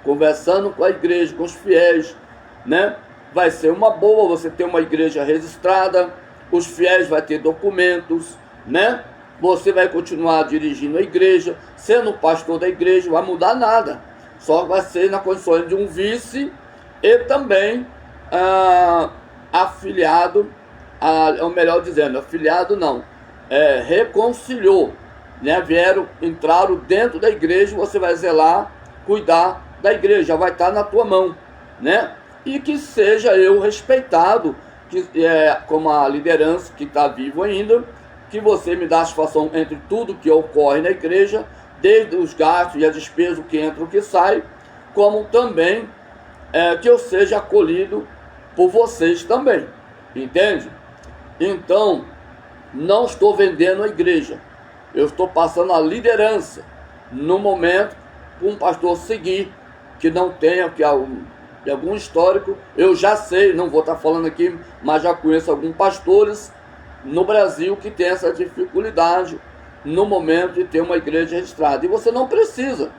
S1: conversando com a igreja, com os fiéis, né? Vai ser uma boa você ter uma igreja registrada, os fiéis vão ter documentos, né? Você vai continuar dirigindo a igreja, sendo pastor da igreja, não vai mudar nada, só vai ser na condição de um vice e também afiliado, ou melhor dizendo, afiliado não, reconciliou, né? Entraram dentro da igreja, você vai zelar, cuidar da igreja, já vai estar na tua mão, né? E que seja eu respeitado, como a liderança que está vivo ainda, que você me dá satisfação entre tudo que ocorre na igreja, desde os gastos e a despesa, o que entra e o que sai, como também que eu seja acolhido por vocês também, entende? Então, não estou vendendo a igreja, eu estou passando a liderança no momento para um pastor seguir, que não tenha de algum histórico. Eu já sei, não vou estar falando aqui, mas já conheço alguns pastores no Brasil que tem essa dificuldade no momento de ter uma igreja registrada. E você não precisa,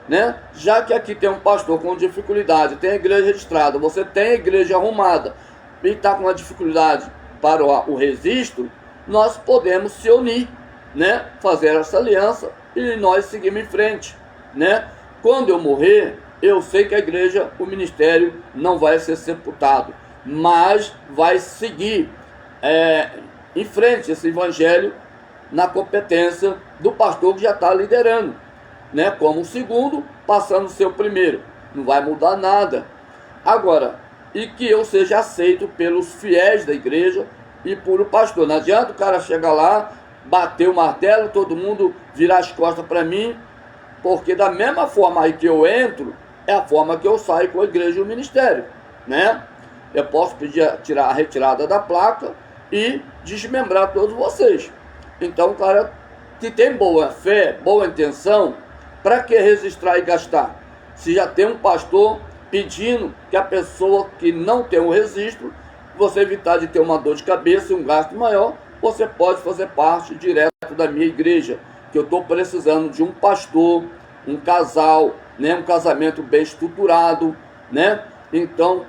S1: né? Já que aqui tem um pastor com dificuldade, tem a igreja registrada, você tem a igreja arrumada e está com uma dificuldade para o registro, nós podemos se unir, né? Fazer essa aliança e nós seguimos em frente, né? Quando eu morrer, eu sei que a igreja, o ministério não vai ser sepultado, mas vai seguir em frente esse evangelho na competência do pastor que já está liderando, né? Como o segundo, passando a ser o primeiro. Não vai mudar nada. Agora, e que eu seja aceito pelos fiéis da igreja e por o pastor. Não adianta o cara chegar lá, bater o martelo, todo mundo virar as costas para mim, porque da mesma forma aí que eu entro, é a forma que eu saio com a igreja e o ministério, né? Eu posso pedir tirar a retirada da placa e desmembrar todos vocês. Então, o cara que tem boa fé, boa intenção, para que registrar e gastar? Se já tem um pastor pedindo que a pessoa que não tem o registro, você evitar de ter uma dor de cabeça e um gasto maior, você pode fazer parte direto da minha igreja, que eu estou precisando de um pastor, um casal, né, um casamento bem estruturado, né? Então,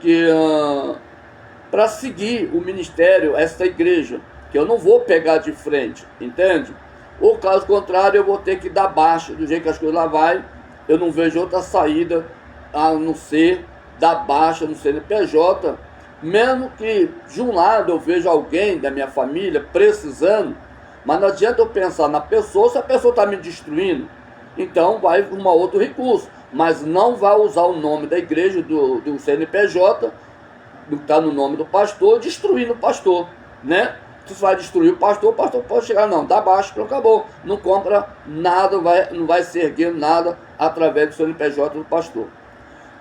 S1: para seguir o ministério, esta igreja, que eu não vou pegar de frente, entende? Ou caso contrário, eu vou ter que dar baixa, do jeito que as coisas lá vai, eu não vejo outra saída a não ser dar baixa no CNPJ, mesmo que de um lado eu vejo alguém da minha família precisando, mas não adianta eu pensar na pessoa se a pessoa está me destruindo, então vai um outro recurso, mas não vai usar o nome da igreja, do CNPJ, do que está no nome do pastor, destruindo o pastor, né? Se você vai destruir o pastor pode chegar, não, dá baixo, pronto, acabou, não compra nada, não vai se erguer nada através do CNPJ do pastor.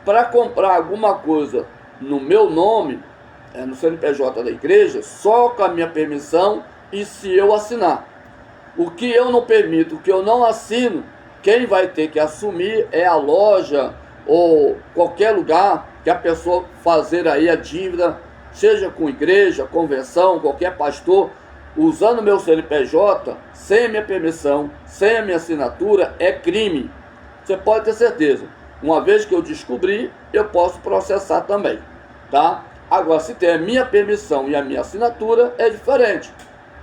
S1: Para comprar alguma coisa no meu nome, no CNPJ da igreja, só com a minha permissão e se eu assinar. O que eu não permito, o que eu não assino, quem vai ter que assumir é a loja ou qualquer lugar que a pessoa fazer aí a dívida, seja com igreja, convenção, qualquer pastor, usando meu CNPJ, sem a minha permissão, sem a minha assinatura, é crime. Você pode ter certeza. Uma vez que eu descobrir, eu posso processar também, tá? Agora, se tem a minha permissão e a minha assinatura, é diferente,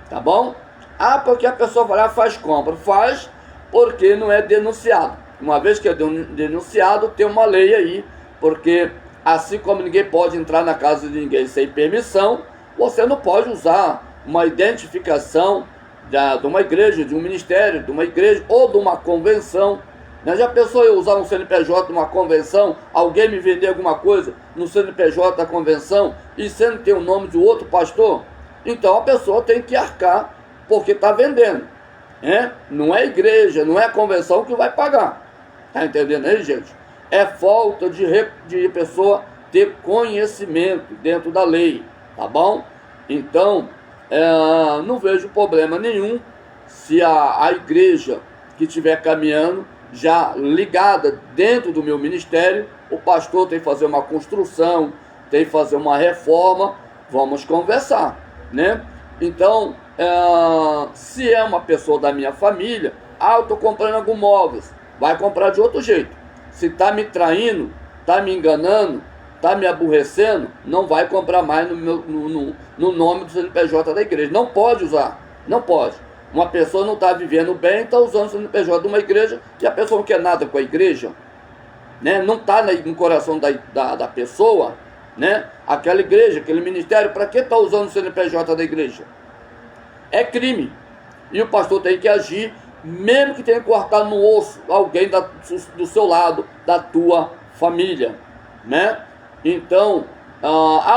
S1: tá bom? Ah, porque a pessoa vai lá e faz compra. Faz porque não é denunciado. Uma vez que é denunciado, tem uma lei aí, porque assim como ninguém pode entrar na casa de ninguém sem permissão, você não pode usar uma identificação de uma igreja, de um ministério, de uma igreja ou de uma convenção. Já pensou eu usar um CNPJ de uma convenção, alguém me vender alguma coisa no CNPJ da convenção e sendo que tem o nome de outro pastor? Então a pessoa tem que arcar porque está vendendo. Não é a igreja, não é a convenção que vai pagar. Está entendendo aí, gente? É falta de pessoa ter conhecimento dentro da lei, tá bom? Então, não vejo problema nenhum se a igreja que estiver caminhando, já ligada dentro do meu ministério, o pastor tem que fazer uma construção, tem que fazer uma reforma, vamos conversar, né? Então, se é uma pessoa da minha família, eu estou comprando alguns móveis, vai comprar de outro jeito. Se está me traindo, está me enganando, está me aborrecendo, não vai comprar mais no nome do CNPJ da igreja. Não pode usar, não pode. Uma pessoa não está vivendo bem, está usando o CNPJ de uma igreja e a pessoa não quer nada com a igreja, né? Não está no coração da pessoa, né? Aquela igreja, aquele ministério, para que está usando o CNPJ da igreja? É crime. E o pastor tem que agir, mesmo que tenha que cortar no osso alguém do seu lado, da tua família, né? Então,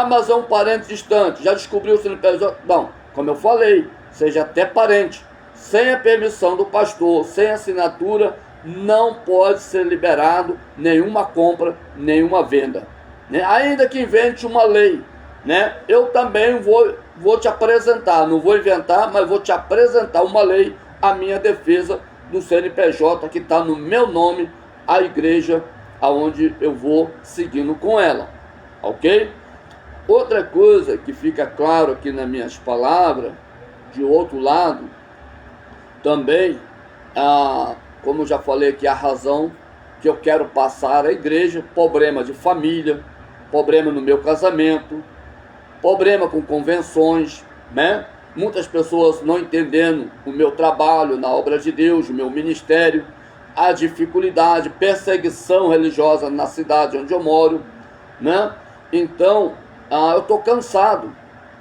S1: mas é um parente distante, já descobriu o CNPJ? Não, como eu falei, seja até parente, sem a permissão do pastor, sem assinatura, não pode ser liberado nenhuma compra, nenhuma venda, né? Ainda que invente uma lei, né? Eu também vou te apresentar, não vou inventar, mas vou te apresentar uma lei a minha defesa do CNPJ que está no meu nome, a igreja aonde eu vou seguindo com ela, ok? Outra coisa que fica claro aqui nas minhas palavras, de outro lado, também, como eu já falei aqui, a razão que eu quero passar à igreja, problema de família, problema no meu casamento, problema com convenções, né? muitas pessoas não entendendo o meu trabalho na obra de Deus, o meu ministério, a dificuldade, perseguição religiosa na cidade onde eu moro, né? Então, eu estou cansado,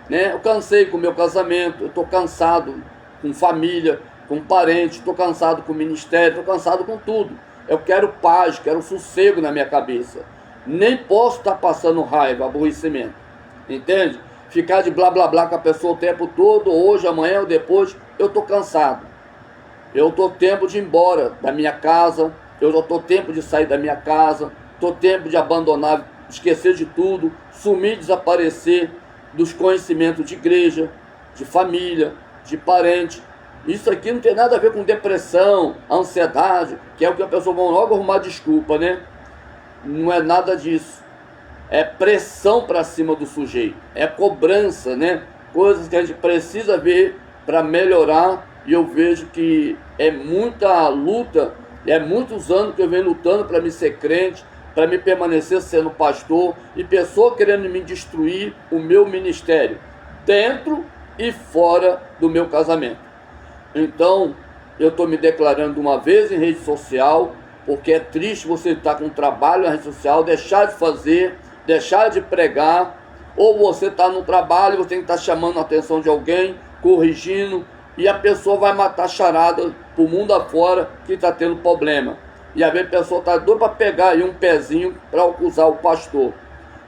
S1: né? Eu cansei com o meu casamento, eu estou cansado com família, com parente, estou cansado com o ministério, estou cansado com tudo. Eu quero paz, quero sossego na minha cabeça. Nem posso estar passando raiva, aborrecimento, entende? Ficar de blá blá blá com a pessoa o tempo todo, hoje, amanhã ou depois, eu estou cansado. Eu estou tempo de ir embora da minha casa, eu já estou tempo de sair da minha casa, estou tempo de abandonar, esquecer de tudo, sumir, desaparecer dos conhecimentos de igreja, de família, de parente. Isso aqui não tem nada a ver com depressão, ansiedade, que é o que a pessoa vai logo arrumar desculpa, né? Não é nada disso. É pressão para cima do sujeito, é cobrança, né? Coisas que a gente precisa ver para melhorar, e eu vejo que é muita luta, é muitos anos que eu venho lutando para me ser crente, para me permanecer sendo pastor, e pessoa querendo me destruir o meu ministério, dentro e fora do meu casamento. Então, eu estou me declarando uma vez em rede social, porque é triste você estar com trabalho na rede social, deixar de fazer, deixar de pregar, ou você está no trabalho, você tem que estar chamando a atenção de alguém, corrigindo, e a pessoa vai matar charada para o mundo afora que está tendo problema. E às vezes a pessoa está doida para pegar aí um pezinho para acusar o pastor.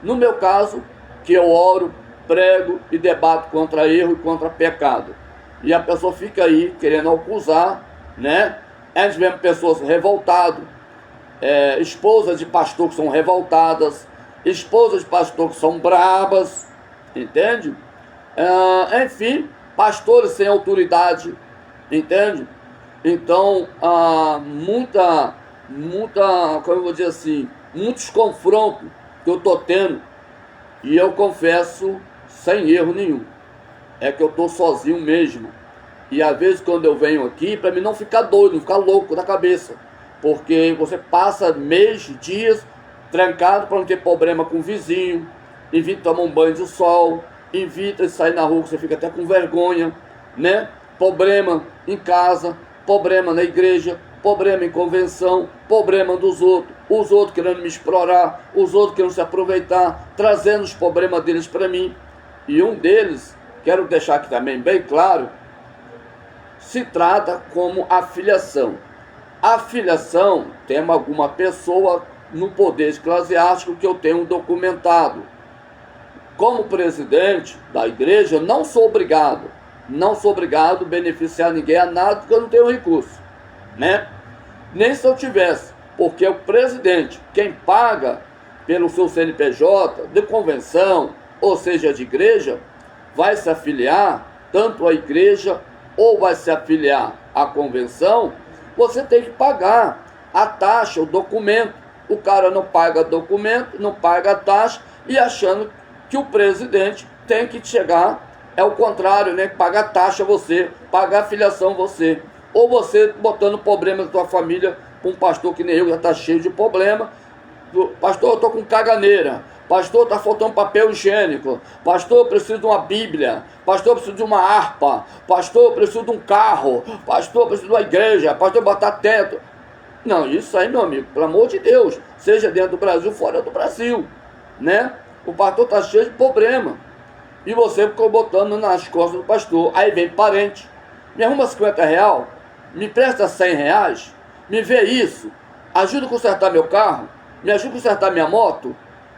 S1: No meu caso, que eu oro, prego e debato contra erro e contra pecado. E a pessoa fica aí querendo acusar, né? A gente vê pessoas revoltadas, esposas de pastor que são revoltadas, esposas de pastor que são brabas, entende? Enfim, pastores sem autoridade, entende? Então, como eu vou dizer assim, muitos confrontos que eu estou tendo, e eu confesso, sem erro nenhum, é que eu estou sozinho mesmo. E às vezes quando eu venho aqui, para mim não ficar doido, não ficar louco da cabeça, porque você passa meses, dias, trancado para não ter problema com o vizinho, evita tomar um banho de sol, evita sair na rua, que você fica até com vergonha, né? Problema em casa, problema na igreja, problema em convenção, problema dos outros, os outros querendo me explorar, os outros querendo se aproveitar, trazendo os problemas deles para mim. E um deles, quero deixar aqui também bem claro, se trata como afiliação. Afiliação tem alguma pessoa no poder eclesiástico que eu tenho documentado. Como presidente da igreja, não sou obrigado a beneficiar ninguém a nada, porque eu não tenho recurso, né? Nem se eu tivesse, porque o presidente, quem paga pelo seu CNPJ, de convenção, ou seja, de igreja, vai se afiliar tanto à igreja ou vai se afiliar à convenção, você tem que pagar a taxa, o documento. O cara não paga documento, não paga a taxa, e achando que o presidente tem que chegar, é o contrário, né? Pagar taxa você, pagar filiação você. Ou você botando problema na tua família com um pastor que nem eu, já está cheio de problema. Pastor, eu estou com caganeira. Pastor, está faltando papel higiênico. Pastor, eu preciso de uma Bíblia. Pastor, eu preciso de uma harpa. Pastor, eu preciso de um carro. Pastor, eu preciso de uma igreja. Pastor, botar teto. Não, isso aí, meu amigo, pelo amor de Deus, seja dentro do Brasil, fora do Brasil, né? O pastor está cheio de problema. E você ficou botando nas costas do pastor. Aí vem parente, me arruma R$50, me presta R$100, me vê isso, ajuda a consertar meu carro, me ajuda a consertar minha moto.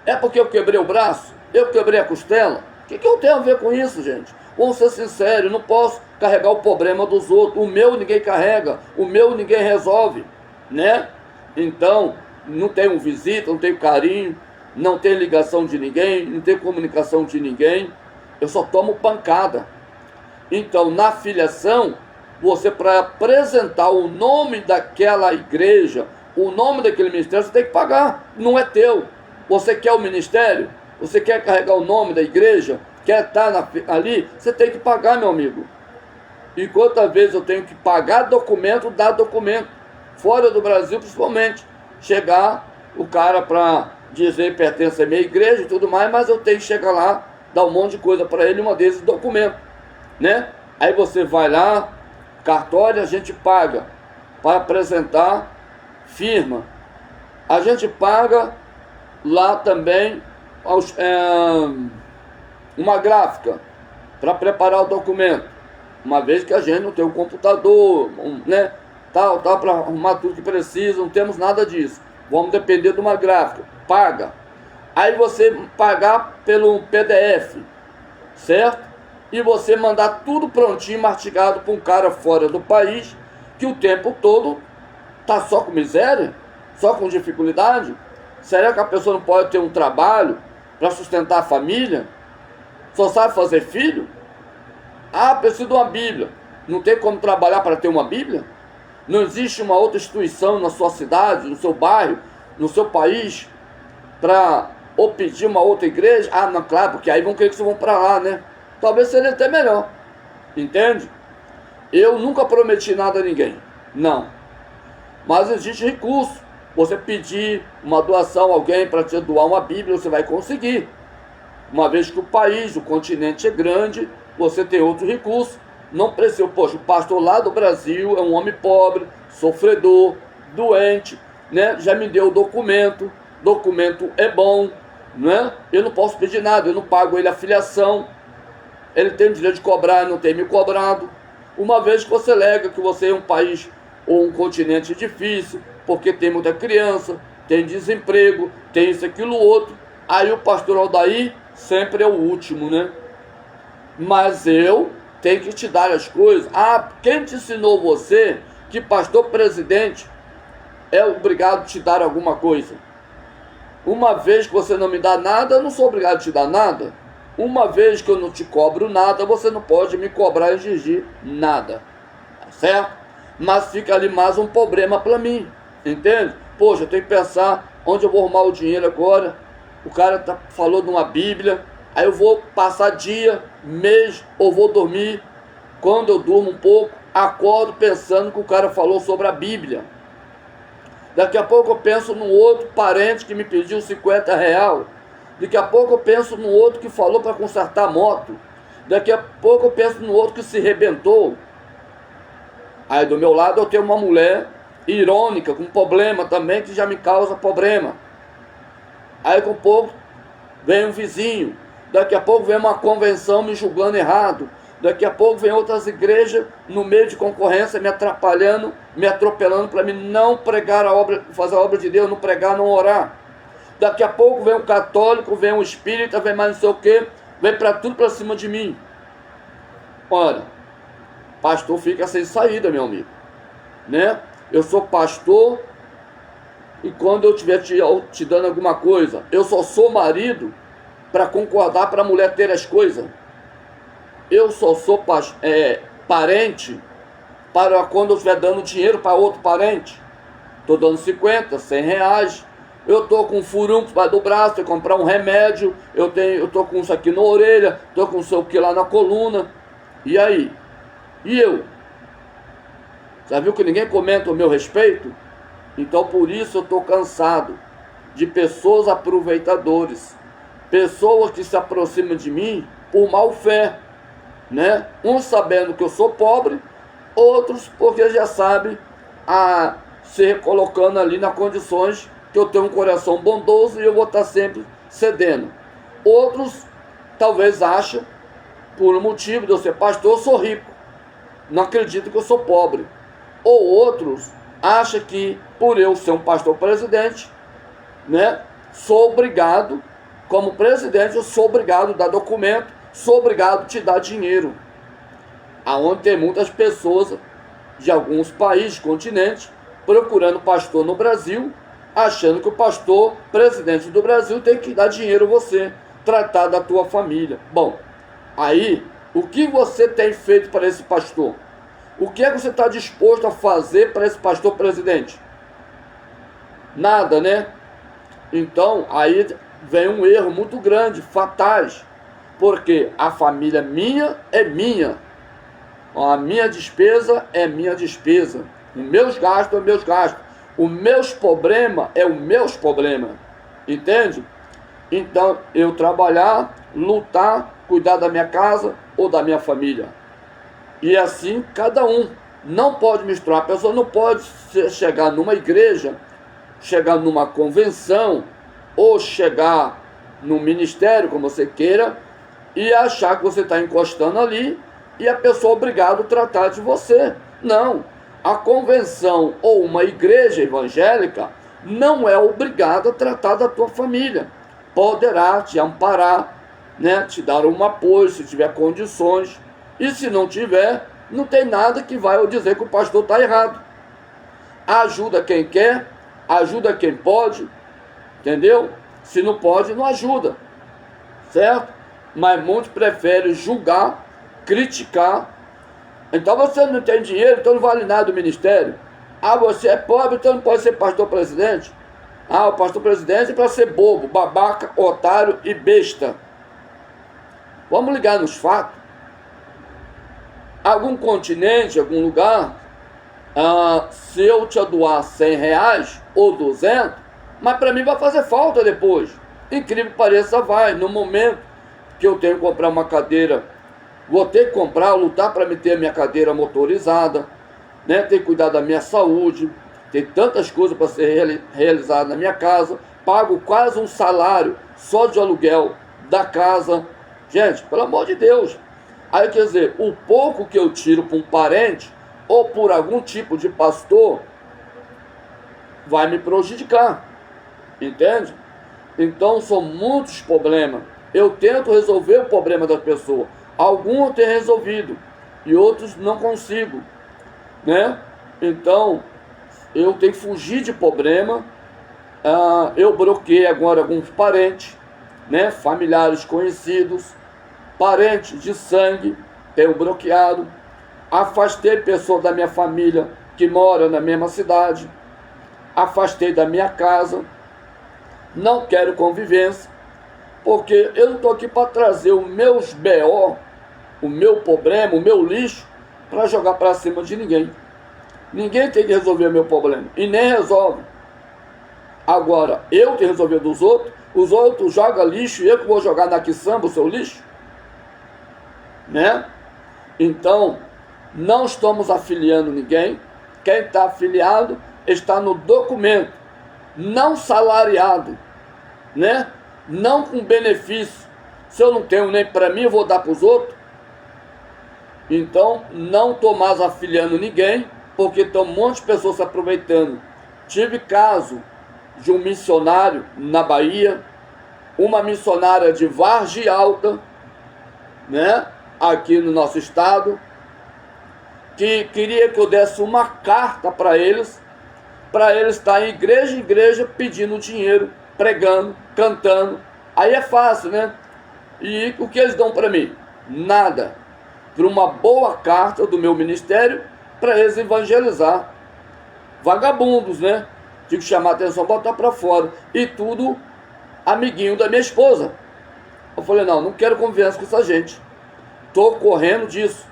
S1: É porque eu quebrei o braço, eu quebrei a costela. O que eu tenho a ver com isso, gente? Vamos ser sinceros, eu não posso carregar o problema dos outros. O meu ninguém carrega, o meu ninguém resolve, né? Então, não tenho visita, não tenho carinho, não tenho ligação de ninguém, não tenho comunicação de ninguém. Eu só tomo pancada. Então, na filiação, você, para apresentar o nome daquela igreja, o nome daquele ministério, você tem que pagar, não é teu. Você quer o ministério? Você quer carregar o nome da igreja? Quer estar ali? Você tem que pagar, meu amigo. E quantas vezes eu tenho que pagar documento, dar documento, fora do Brasil principalmente, chegar o cara para dizer que pertence à minha igreja e tudo mais, mas eu tenho que chegar lá, dar um monte de coisa para ele, uma desses documentos, né? Aí você vai lá, cartório, a gente paga para apresentar firma. A gente paga lá também uma gráfica para preparar o documento, uma vez que a gente não tem um computador, né, tal, para arrumar tudo que precisa, não temos nada disso. Vamos depender de uma gráfica, paga. Aí você pagar pelo PDF, certo? E você mandar tudo prontinho, mastigado para um cara fora do país, que o tempo todo tá só com miséria, só com dificuldade. Será que a pessoa não pode ter um trabalho para sustentar a família? Só sabe fazer filho? Ah, preciso de uma Bíblia. Não tem como trabalhar para ter uma Bíblia? Não existe uma outra instituição na sua cidade, no seu bairro, no seu país, para ou pedir uma outra igreja? Ah, não, claro, porque aí vão querer que vocês vão para lá, né? Talvez seria até melhor. Entende? Eu nunca prometi nada a ninguém. Não. Mas existe recurso. Você pedir uma doação a alguém para te doar uma Bíblia, você vai conseguir. Uma vez que o país, o continente é grande, você tem outro recurso. Não precisa, poxa, o pastor lá do Brasil é um homem pobre, sofredor, doente, né? Já me deu o documento é bom, né? Eu não posso pedir nada, eu não pago ele a filiação, ele tem o direito de cobrar, não tem me cobrado. Uma vez que você alega que você é um país ou um continente difícil, porque tem muita criança, tem desemprego, tem isso, aquilo, outro, aí o pastor Aldair sempre é o último, né? Mas eu tenho que te dar as coisas. Ah, quem te ensinou você que pastor presidente é obrigado a te dar alguma coisa? Uma vez que você não me dá nada, eu não sou obrigado a te dar nada. Uma vez que eu não te cobro nada, você não pode me cobrar e exigir nada. Tá certo? Mas fica ali mais um problema para mim. Entende? Poxa, eu tenho que pensar onde eu vou arrumar o dinheiro agora. O cara falou de uma Bíblia. Aí eu vou passar dia, mês, ou vou dormir. Quando eu durmo um pouco, acordo pensando que o cara falou sobre a Bíblia. Daqui a pouco eu penso num outro parente que me pediu R$50. Daqui a pouco eu penso num outro que falou para consertar a moto. Daqui a pouco eu penso num outro que se rebentou. Aí do meu lado eu tenho uma mulher irônica, com problema também, que já me causa problema. Aí com pouco vem um vizinho. Daqui a pouco vem uma convenção me julgando errado. Daqui a pouco vem outras igrejas no meio de concorrência me atrapalhando, me atropelando para mim não pregar a obra, fazer a obra de Deus, não pregar, não orar. Daqui a pouco vem um católico, vem um espírita, vem mais não sei o que, vem para tudo para cima de mim. Olha, pastor fica sem saída, meu amigo, né? Eu sou pastor e quando eu estiver te dando alguma coisa, eu só sou marido para concordar para a mulher ter as coisas. Eu só sou parente para quando eu estiver dando dinheiro para outro parente. Estou dando 50, 100 reais. Eu estou com um furúnculo para do braço, tenho que comprar um remédio. Eu estou com isso aqui na orelha, estou com isso aqui lá na coluna. E aí? E eu? Já viu que ninguém comenta o meu respeito? Então por isso eu estou cansado de pessoas aproveitadores. Pessoas que se aproximam de mim por mal fé, né? Uns sabendo que eu sou pobre, outros porque já sabem se colocando ali nas condições que eu tenho um coração bondoso e eu vou estar sempre cedendo. Outros talvez achem, por um motivo de eu ser pastor, eu sou rico, não acreditam que eu sou pobre. Ou outros acham que por eu ser um pastor presidente, né, sou obrigado, como presidente, eu sou obrigado a dar documento, sou obrigado a te dar dinheiro. Aonde tem muitas pessoas de alguns países, continentes, procurando pastor no Brasil, achando que o pastor presidente do Brasil tem que dar dinheiro a você, tratar da tua família. Bom, aí, o que você tem feito para esse pastor? O que é que você está disposto a fazer para esse pastor presidente? Nada, né? Então, aí vem um erro muito grande, fatais, porque a família minha é minha, a minha despesa é minha despesa, os meus gastos é meus gastos, os meus problemas é os meus problemas, entende? Então, eu trabalhar, lutar, cuidar da minha casa ou da minha família. E assim cada um. Não pode misturar. A pessoa não pode chegar numa igreja, chegar numa convenção, ou chegar no ministério, como você queira, e achar que você está encostando ali e a pessoa é obrigada a tratar de você. Não. A convenção ou uma igreja evangélica não é obrigada a tratar da tua família. Poderá te amparar, né, te dar um apoio se tiver condições. E se não tiver, não tem nada que vai dizer que o pastor está errado. Ajuda quem quer, ajuda quem pode, entendeu? Se não pode, não ajuda, certo? Mas muitos preferem julgar, criticar. Então você não tem dinheiro, então não vale nada do ministério. Ah, você é pobre, então não pode ser pastor presidente. Ah, o pastor presidente é para ser bobo, babaca, otário e besta. Vamos ligar nos fatos. Algum continente, algum lugar, se eu te doar 100 reais ou 200, mas para mim vai fazer falta depois. Incrível que pareça, vai. No momento que eu tenho que comprar uma cadeira, vou ter que comprar, lutar para me ter a minha cadeira motorizada, né? Ter que cuidar da minha saúde, tem tantas coisas para ser realizadas na minha casa, pago quase um salário só de aluguel da casa. Gente, pelo amor de Deus. Aí quer dizer, o pouco que eu tiro para um parente ou por algum tipo de pastor vai me prejudicar, entende? Então são muitos problemas. Eu tento resolver o problema da pessoa. Alguns eu tenho resolvido e outros não consigo, né? Então eu tenho que fugir de problema. Eu bloqueei agora alguns parentes, né? Familiares conhecidos, parentes de sangue, tenho bloqueado. Afastei pessoas da minha família que moram na mesma cidade. Afastei da minha casa. Não quero convivência, porque eu não estou aqui para trazer os meus BO, o meu problema, o meu lixo, para jogar para cima de ninguém. Ninguém tem que resolver o meu problema, e nem resolve. Agora, eu tenho que resolver dos outros, os outros jogam lixo, e eu que vou jogar na quiçamba o seu lixo? Né? Então, não estamos afiliando ninguém. Quem está afiliado está no documento, não salariado, né? Não com benefício. Se eu não tenho nem para mim, eu vou dar para os outros. Então, não estou mais afiliando ninguém, porque tem um monte de pessoas se aproveitando. Tive caso de um missionário na Bahia, uma missionária de Vargem Alta, né? Aqui no nosso estado, que queria que eu desse uma carta para eles estar em igreja pedindo dinheiro, pregando, cantando. Aí é fácil, né? E o que eles dão para mim? Nada. Por uma boa carta do meu ministério para eles evangelizar. Vagabundos, né? Tive que chamar a atenção, botar para fora. E tudo amiguinho da minha esposa. Eu falei, não quero convivência com essa gente. Estou correndo disso.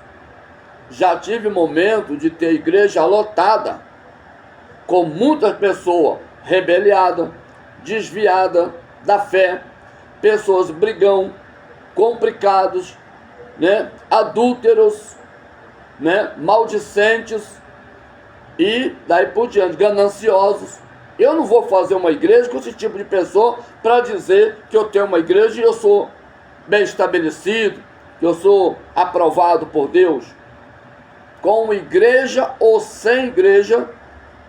S1: Já tive momento de ter igreja lotada, com muitas pessoas rebeliadas, desviadas da fé, pessoas brigão, complicados, né? Adúlteros, né? Maldicentes e daí por diante, gananciosos. Eu não vou fazer uma igreja com esse tipo de pessoa para dizer que eu tenho uma igreja e eu sou bem estabelecido, que eu sou aprovado por Deus. Com igreja ou sem igreja,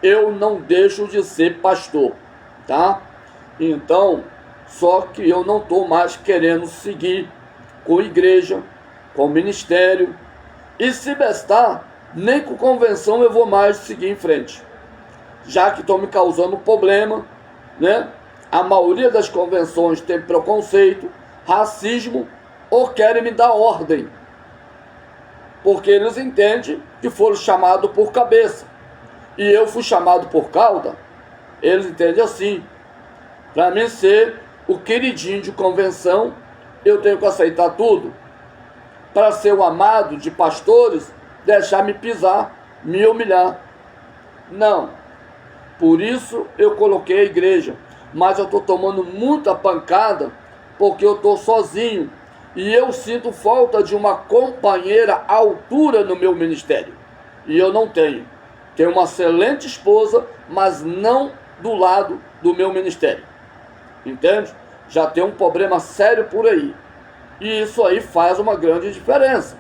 S1: eu não deixo de ser pastor, tá? Então, só que eu não estou mais querendo seguir com igreja, com ministério, e se bastar, nem com convenção eu vou mais seguir em frente, já que estão me causando problema, né? A maioria das convenções tem preconceito, racismo, ou querem me dar ordem, porque eles entendem que foram chamados por cabeça, e eu fui chamado por cauda. Eles entendem assim. Para mim ser o queridinho de convenção, eu tenho que aceitar tudo. Para ser o amado de pastores, deixar me pisar, me humilhar. Não. Por isso eu coloquei a igreja. Mas eu estou tomando muita pancada, porque eu estou sozinho. e eu sinto falta de uma companheira à altura no meu ministério. E eu não tenho. Tenho uma excelente esposa, mas não do lado do meu ministério. Entende? Já tem um problema sério por aí. E isso aí faz uma grande diferença.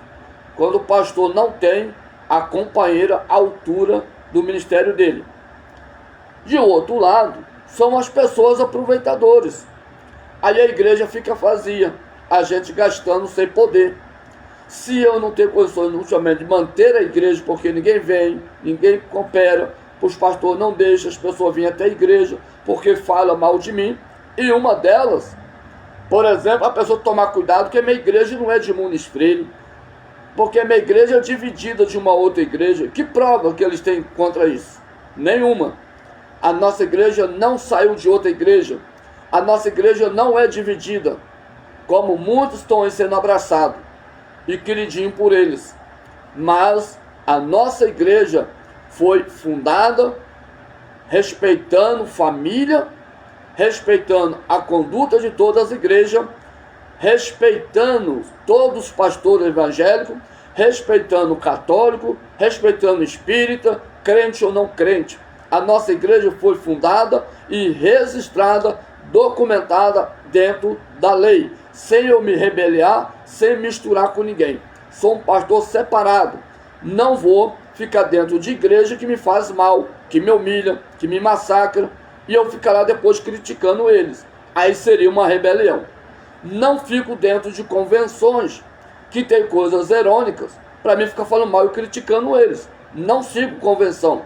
S1: Quando o pastor não tem a companheira à altura do ministério dele. De outro lado, são as pessoas aproveitadoras. Aí a igreja fica vazia, a gente gastando sem poder. Se eu não tenho condições ultimamente de manter a igreja, porque ninguém vem, ninguém coopera, os pastores não deixam as pessoas virem até a igreja, porque falam mal de mim. E uma delas, por exemplo, a pessoa tomar cuidado, que a minha igreja não é de Muniz Freire, porque a minha igreja é dividida de uma outra igreja. Que prova que eles têm contra isso? Nenhuma. A nossa igreja não saiu de outra igreja. A nossa igreja não é dividida, como muitos estão sendo abraçados e queridinho por eles. Mas a nossa igreja foi fundada respeitando família, respeitando a conduta de todas as igrejas, respeitando todos os pastores evangélicos, respeitando o católico, respeitando o espírita, crente ou não crente. A nossa igreja foi fundada e registrada, documentada dentro da lei, sem eu me rebeliar, sem misturar com ninguém. Sou um pastor separado. Não vou ficar dentro de igreja que me faz mal, que me humilha, que me massacra, e eu ficar lá depois criticando eles. Aí seria uma rebelião. Não fico dentro de convenções que tem coisas erônicas para mim ficar falando mal e criticando eles. Não sigo convenção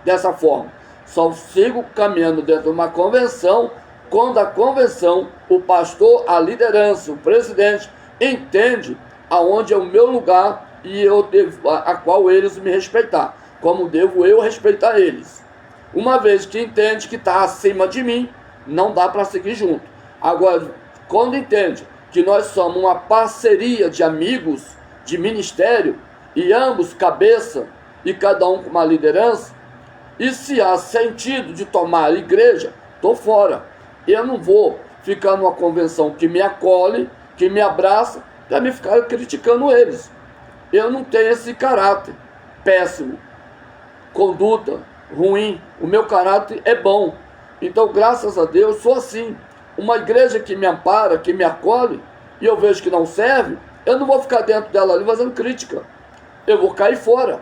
S1: dessa forma. Só sigo caminhando dentro de uma convenção quando a convenção, o pastor, a liderança, o presidente entende aonde é o meu lugar e eu devo, a qual eles me respeitar, como devo eu respeitar eles. Uma vez que entende que está acima de mim, não dá para seguir junto. Agora, quando entende que nós somos uma parceria de amigos, de ministério, e ambos cabeça, e cada um com uma liderança, e se há sentido de tomar a igreja, estou fora. Eu não vou ficar numa convenção que me acolhe, que me abraça, para me ficar criticando eles. Eu não tenho esse caráter péssimo, conduta ruim. O meu caráter é bom. Então, graças a Deus, sou assim. Uma igreja que me ampara, que me acolhe, e eu vejo que não serve, eu não vou ficar dentro dela ali fazendo crítica. Eu vou cair fora.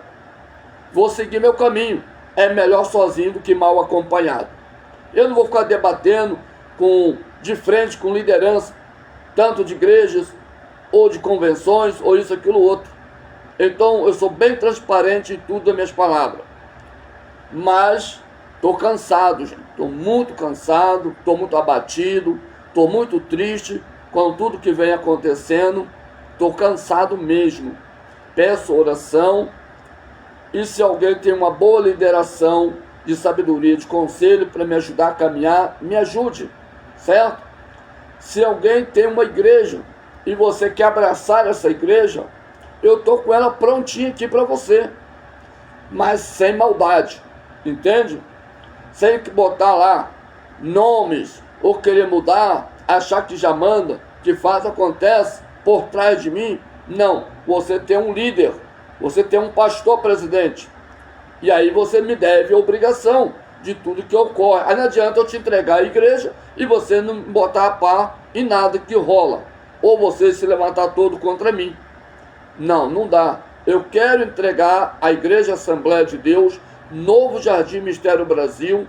S1: Vou seguir meu caminho. É melhor sozinho do que mal acompanhado. Eu não vou ficar debatendo de frente com liderança, tanto de igrejas, ou de convenções, ou isso, aquilo, outro. Então, eu sou bem transparente em tudo das minhas palavras. Mas estou cansado, gente. Estou muito cansado, estou muito abatido, estou muito triste com tudo que vem acontecendo. Estou cansado mesmo. Peço oração. E se alguém tem uma boa lideração de sabedoria, de conselho para me ajudar a caminhar, me ajude, certo? Se alguém tem uma igreja e você quer abraçar essa igreja, eu estou com ela prontinha aqui para você, mas sem maldade, entende? Sem botar lá nomes ou querer mudar, achar que já manda, que faz, acontece por trás de mim. Não, você tem um líder, você tem um pastor presidente, e aí você me deve a obrigação de tudo que ocorre. Aí não adianta eu te entregar a igreja e você não botar a par em nada que rola, ou você se levantar todo contra mim. Não, não dá. Eu quero entregar a Igreja Assembleia de Deus, Novo Jardim Mistério Brasil,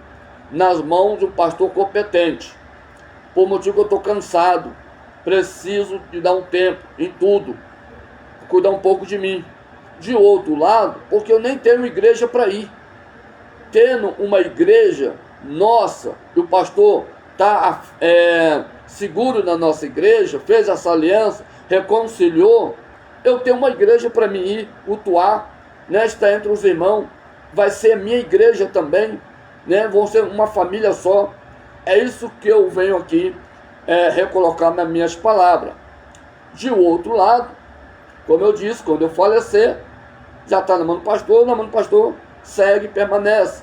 S1: nas mãos de um pastor competente. Por motivo que eu estou cansado, preciso de dar um tempo em tudo, cuidar um pouco de mim. De outro lado, porque eu nem tenho igreja para ir. Tendo uma igreja nossa, e o pastor está seguro na nossa igreja, fez essa aliança, reconciliou, eu tenho uma igreja para mim ir cultuar, né, está entre os irmãos, vai ser minha igreja também, né, vão ser uma família só. É isso que eu venho aqui recolocar nas minhas palavras. De outro lado, como eu disse, quando eu falecer, já está na mão do pastor segue, permanece.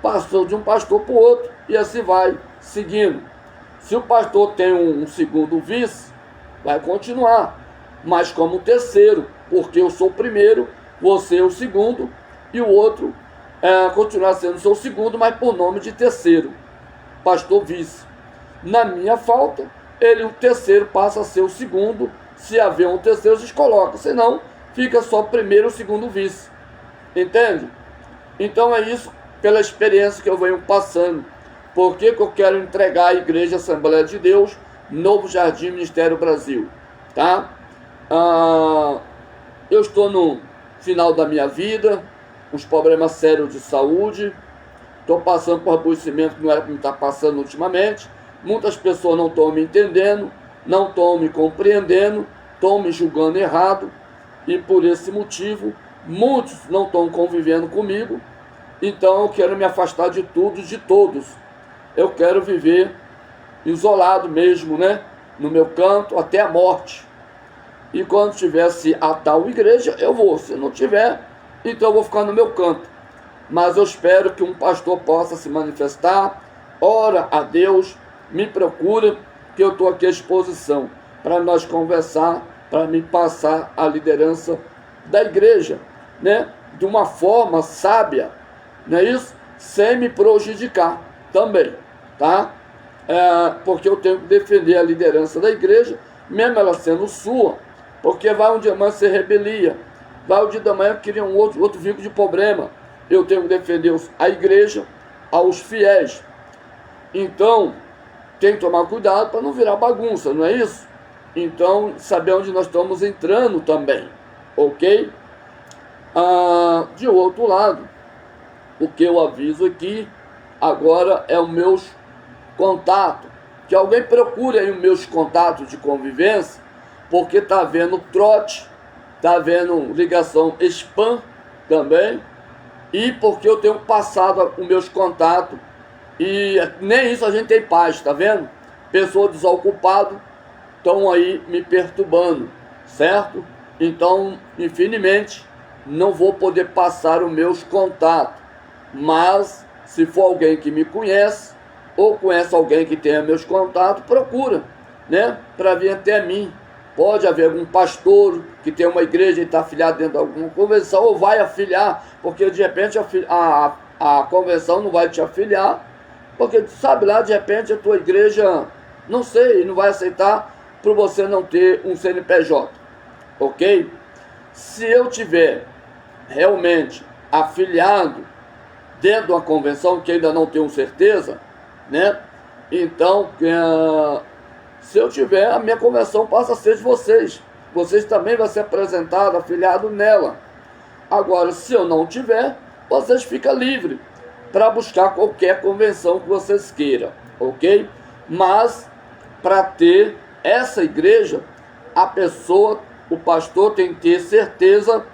S1: Passou de um pastor para o outro, e assim vai, seguindo. Se o pastor tem um segundo vice, vai continuar, mas como terceiro, porque eu sou o primeiro, você é o segundo, e o outro continuar sendo seu segundo, mas por nome de terceiro, pastor vice. Na minha falta, ele, o terceiro, passa a ser o segundo. Se haver um terceiro, vocês colocam, senão fica só o primeiro e o segundo vice. Entende? Então é isso, pela experiência que eu venho passando. Por que eu quero entregar à Igreja Assembleia de Deus, Novo Jardim Ministério Brasil? Tá? Eu estou no final da minha vida, uns problemas sérios de saúde, estou passando por aborrecimento que não era para me estar passando ultimamente. Muitas pessoas não estão me entendendo, não estão me compreendendo, estão me julgando errado, e por esse motivo, muitos não estão convivendo comigo. Então eu quero me afastar de tudo e de todos. Eu quero viver isolado mesmo, né? No meu canto até a morte. E quando tivesse a tal igreja, eu vou. Se não tiver, então eu vou ficar no meu canto. Mas eu espero que um pastor possa se manifestar. Ora a Deus, me procura, que eu estou aqui à disposição para nós conversar, para me passar a liderança da igreja, né? De uma forma sábia, não é isso? Sem me prejudicar também, tá? Porque eu tenho que defender a liderança da igreja, mesmo ela sendo sua, porque vai um dia amanhã ser rebelia, vai um dia da manhã querer um outro vínculo de problema. Eu tenho que defender a igreja, aos fiéis. Então, tem que tomar cuidado para não virar bagunça, não é isso? Então, saber onde nós estamos entrando também, ok? De outro lado, o que eu aviso aqui agora é os meus contatos. Que alguém procure aí os meus contatos de convivência, porque está havendo trote, está havendo ligação spam também, e porque eu tenho passado os meus contatos, e nem isso a gente tem paz, tá vendo? Pessoas desocupadas estão aí me perturbando, certo? Então, infelizmente, não vou poder passar os meus contatos, mas se for alguém que me conhece, ou conhece alguém que tenha meus contatos, procura, né? Para vir até mim. Pode haver algum pastor que tem uma igreja e está afiliado dentro de alguma convenção, ou vai afiliar, porque de repente a convenção não vai te afiliar, porque tu sabe lá, de repente a tua igreja, não sei, não vai aceitar por você não ter um CNPJ, ok? Se eu tiver realmente afiliado dentro de uma convenção, que ainda não tenho certeza, né? Então, se eu tiver, a minha convenção passa a ser de vocês. Vocês também vão ser apresentados, afiliados nela. Agora, se eu não tiver, vocês ficam livres para buscar qualquer convenção que vocês queiram, ok? Mas, para ter essa igreja, a pessoa, o pastor tem que ter certeza,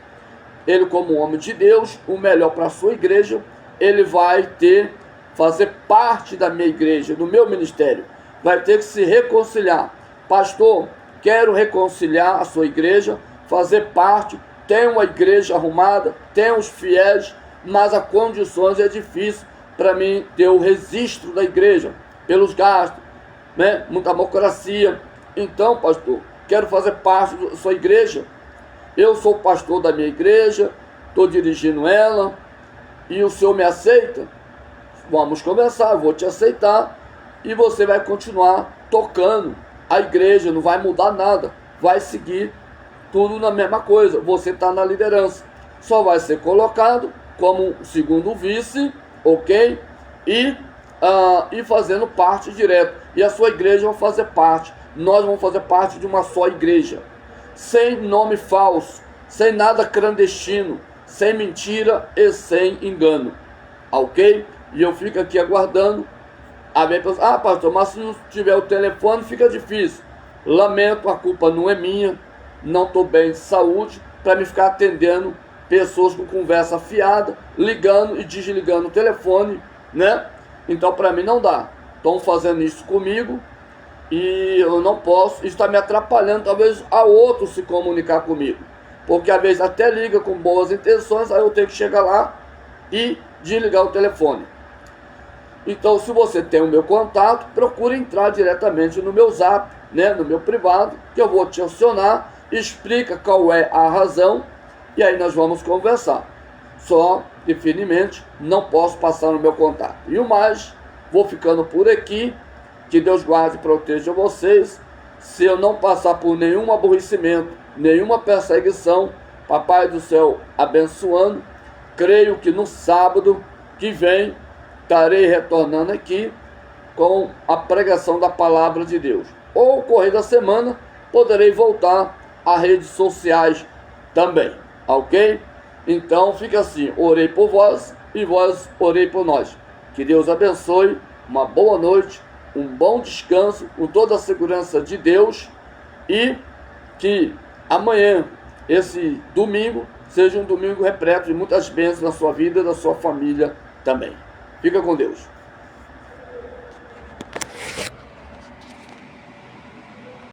S1: ele como homem de Deus, o melhor para a sua igreja, ele vai fazer parte da minha igreja, do meu ministério. Vai ter que se reconciliar. Pastor, quero reconciliar a sua igreja, fazer parte, tem uma igreja arrumada, tem os fiéis, mas as condições é difícil para mim ter o registro da igreja, pelos gastos, né? Muita burocracia. Então, pastor, quero fazer parte da sua igreja. Eu sou pastor da minha igreja, estou dirigindo ela, e o senhor me aceita? Vamos conversar, eu vou te aceitar, e você vai continuar tocando a igreja, não vai mudar nada, vai seguir tudo na mesma coisa, você está na liderança, só vai ser colocado como segundo vice, ok? E fazendo parte direto, e a sua igreja vai fazer parte, nós vamos fazer parte de uma só igreja, sem nome falso, sem nada clandestino, sem mentira e sem engano, ok? E eu fico aqui aguardando. Pastor, mas se não tiver o telefone fica difícil. Lamento, a culpa não é minha, não estou bem de saúde para me ficar atendendo pessoas com conversa fiada, ligando e desligando o telefone, né? Então para mim não dá. Estão fazendo isso comigo e eu não posso, isso está me atrapalhando talvez a outro se comunicar comigo, porque às vezes até liga com boas intenções, aí eu tenho que chegar lá e desligar o telefone. Então, se você tem o meu contato, procure entrar diretamente no meu zap, né, no meu privado, que eu vou te acionar, explica qual é a razão, e aí nós vamos conversar. Só, definitivamente, não posso passar no meu contato. E o mais, vou ficando por aqui, que Deus guarde e proteja vocês. Se eu não passar por nenhum aborrecimento, nenhuma perseguição, Papai do céu abençoando, creio que no sábado que vem estarei retornando aqui com a pregação da palavra de Deus. Ou ao correr da semana, poderei voltar às redes sociais também, ok? Então fica assim, orei por vós e vós orei por nós. Que Deus abençoe, uma boa noite, um bom descanso, com toda a segurança de Deus, e que amanhã, esse domingo, seja um domingo repleto de muitas bênçãos na sua vida e da sua família também. Fica com Deus.